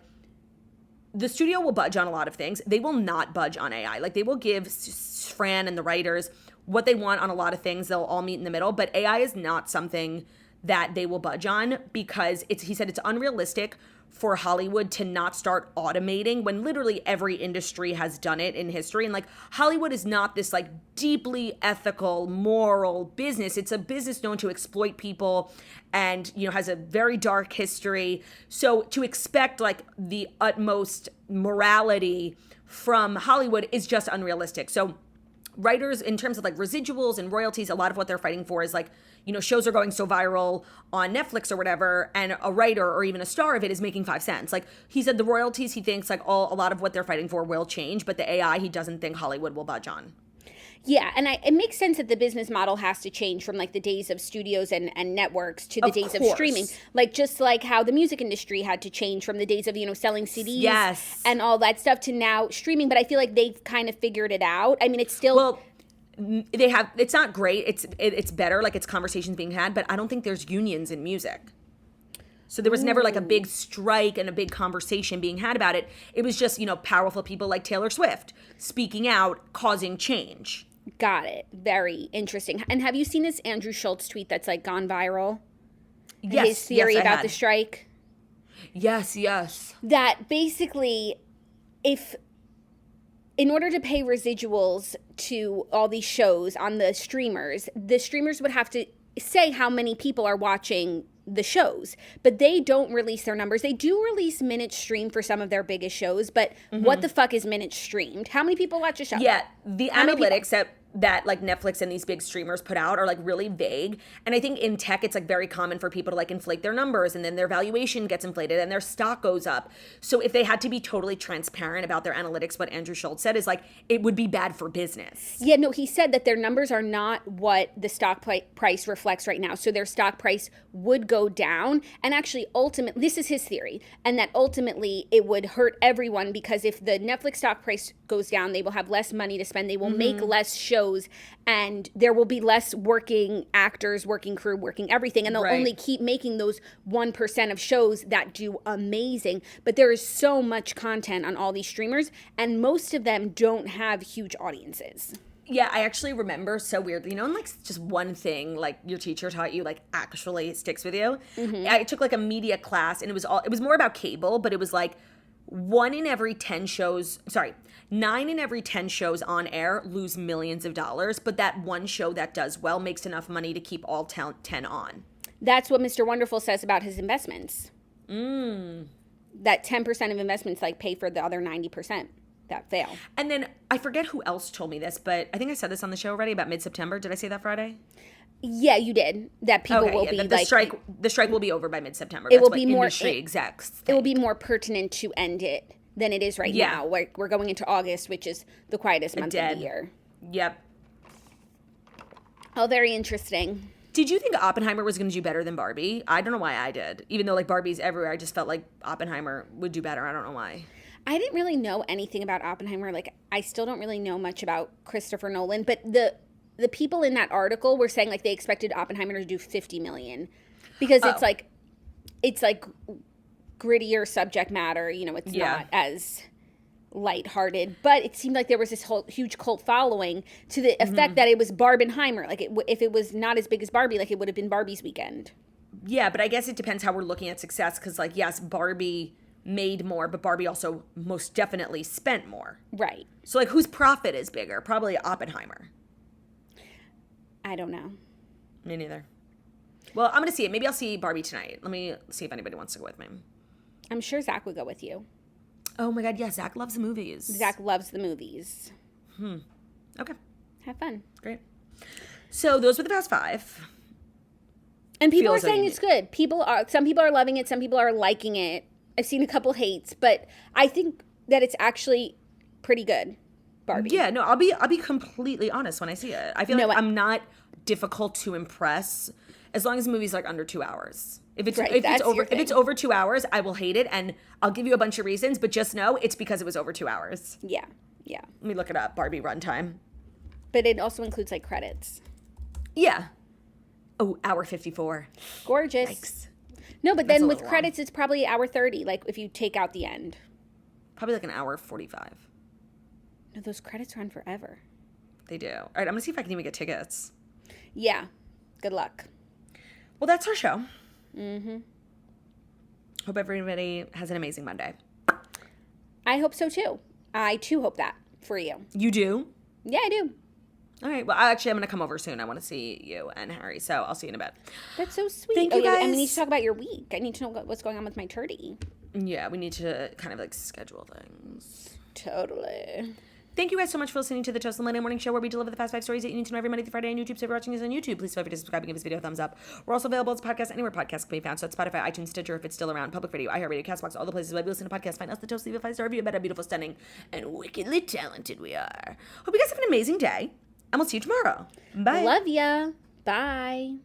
the studio will budge on a lot of things. They will not budge on AI. Like, they will give Fran and the writers what they want on a lot of things. They'll all meet in the middle. But AI is not something that they will budge on, because he said it's unrealistic for Hollywood to not start automating when literally every industry has done it in history. And like, Hollywood is not this like deeply ethical, moral business. It's a business known to exploit people and, has a very dark history. So to expect like the utmost morality from Hollywood is just unrealistic. So writers, in terms of like residuals and royalties, a lot of what they're fighting for is like, shows are going so viral on Netflix or whatever, and a writer or even a star of it is making 5 cents. Like, he said the royalties, he thinks like a lot of what they're fighting for will change, but the AI, he doesn't think Hollywood will budge on. Yeah, and it makes sense that the business model has to change from like the days of studios and networks to the days of streaming. Like, just like how the music industry had to change from the days of, selling CDs and all that stuff to now streaming. But I feel like they've kind of figured it out. I mean, it's still... Well, it's not great. It's better, like it's conversations being had, but I don't think there's unions in music. So there was never like a big strike and a big conversation being had about it. It was just, powerful people like Taylor Swift speaking out, causing change. Got it. Very interesting. And have you seen this Andrew Schultz tweet that's like gone viral? Yes. His theory about the strike? Yes. That basically, in order to pay residuals to all these shows on the streamers would have to say how many people are watching the shows, but they don't release their numbers. They do release minutes streamed for some of their biggest shows, but what the fuck is minutes streamed? How many people watch a show? Yeah, the analytics that like Netflix and these big streamers put out are like really vague. And I think in tech, it's like very common for people to like inflate their numbers, and then their valuation gets inflated and their stock goes up. So if they had to be totally transparent about their analytics, what Andrew Schultz said is like, it would be bad for business. Yeah, no, he said that their numbers are not what the stock price reflects right now. So their stock price would go down. And actually, ultimately, this is his theory, and that ultimately it would hurt everyone, because if the Netflix stock price goes down, they will have less money to spend. They will make less shows, and there will be less working actors, working crew, working everything, and they'll only keep making those 1% of shows that do amazing. But there is so much content on all these streamers, and most of them don't have huge audiences. Yeah, I actually remember, so weird, and like just one thing like your teacher taught you like actually sticks with you. I took like a media class, and it was more about cable, but it was like 9 in every 10 shows on air lose millions of dollars, but that one show that does well makes enough money to keep all 10 on. That's what Mr. Wonderful says about his investments. That 10% of investments like pay for the other 90% that fail. And then I forget who else told me this, but I think I said this on the show already about mid-September. Did I say that Friday? Yeah, you did. That people will be the like... The strike will be over by mid-September. That's what industry execs think. It will be more pertinent to end it than it is right now. We're going into August, which is the quietest month of the year. Yep. Oh, very interesting. Did you think Oppenheimer was going to do better than Barbie? I don't know why I did. Even though like Barbie's everywhere, I just felt like Oppenheimer would do better. I don't know why. I didn't really know anything about Oppenheimer. Like, I still don't really know much about Christopher Nolan, but the people in that article were saying like they expected Oppenheimer to do $50 million, because it's like grittier subject matter. It's not as lighthearted, but it seemed like there was this whole huge cult following to the effect that it was Barbenheimer. Like, if it was not as big as Barbie, like, it would have been Barbie's weekend. Yeah, but I guess it depends how we're looking at success, because, like, yes, Barbie made more, but Barbie also most definitely spent more. Right. So, like, whose profit is bigger? Probably Oppenheimer. I don't know. Me neither. Well, I'm going to see it. Maybe I'll see Barbie tonight. Let me see if anybody wants to go with me. I'm sure Zach would go with you. Oh my God, yeah, Zach loves movies. Zach loves the movies. Okay. Have fun. Great. So those were the past 5. And people are saying it's good. Some people are loving it. Some people are liking it. I've seen a couple hates, but I think that it's actually pretty good, Barbie. Yeah, no, I'll be completely honest when I see it. I feel like I'm not difficult to impress as long as the movie's like under 2 hours. If it's over 2 hours, I will hate it, and I'll give you a bunch of reasons, but just know it's because it was over 2 hours. Yeah, yeah. Let me look it up, Barbie runtime. But it also includes like credits. Yeah. Oh, hour 54. Gorgeous. Yikes. No, but then with credits, it's probably hour 30, like if you take out the end. Probably like an hour 45. No, those credits run forever. They do. All right, I'm going to see if I can even get tickets. Yeah. Good luck. Well, that's our show. Hope everybody has an amazing Monday. I hope so, too. I, too, hope that for you. You do? Yeah, I do. All right. Well, actually, I'm going to come over soon. I want to see you and Harry, so I'll see you in a bit. That's so sweet. Thank you, guys. And we need to talk about your week. I need to know what's going on with my turdy. Yeah, we need to kind of like schedule things. Totally. Thank you guys so much for listening to the Toast Monday Morning Show, where we deliver the past 5 stories that you need to know every Monday through Friday on YouTube. So if you're watching us on YouTube, please feel free to subscribe and give this video a thumbs up. We're also available as a podcast anywhere podcasts can be found. So it's Spotify, iTunes, Stitcher, if it's still around, Public Radio, iHeartRadio, CastBox, all the places where you listen to podcasts. Find us, the Toast, leave a 5-star review about how beautiful, stunning, and wickedly talented we are. Hope you guys have an amazing day, and we'll see you tomorrow. Bye. Love ya. Bye.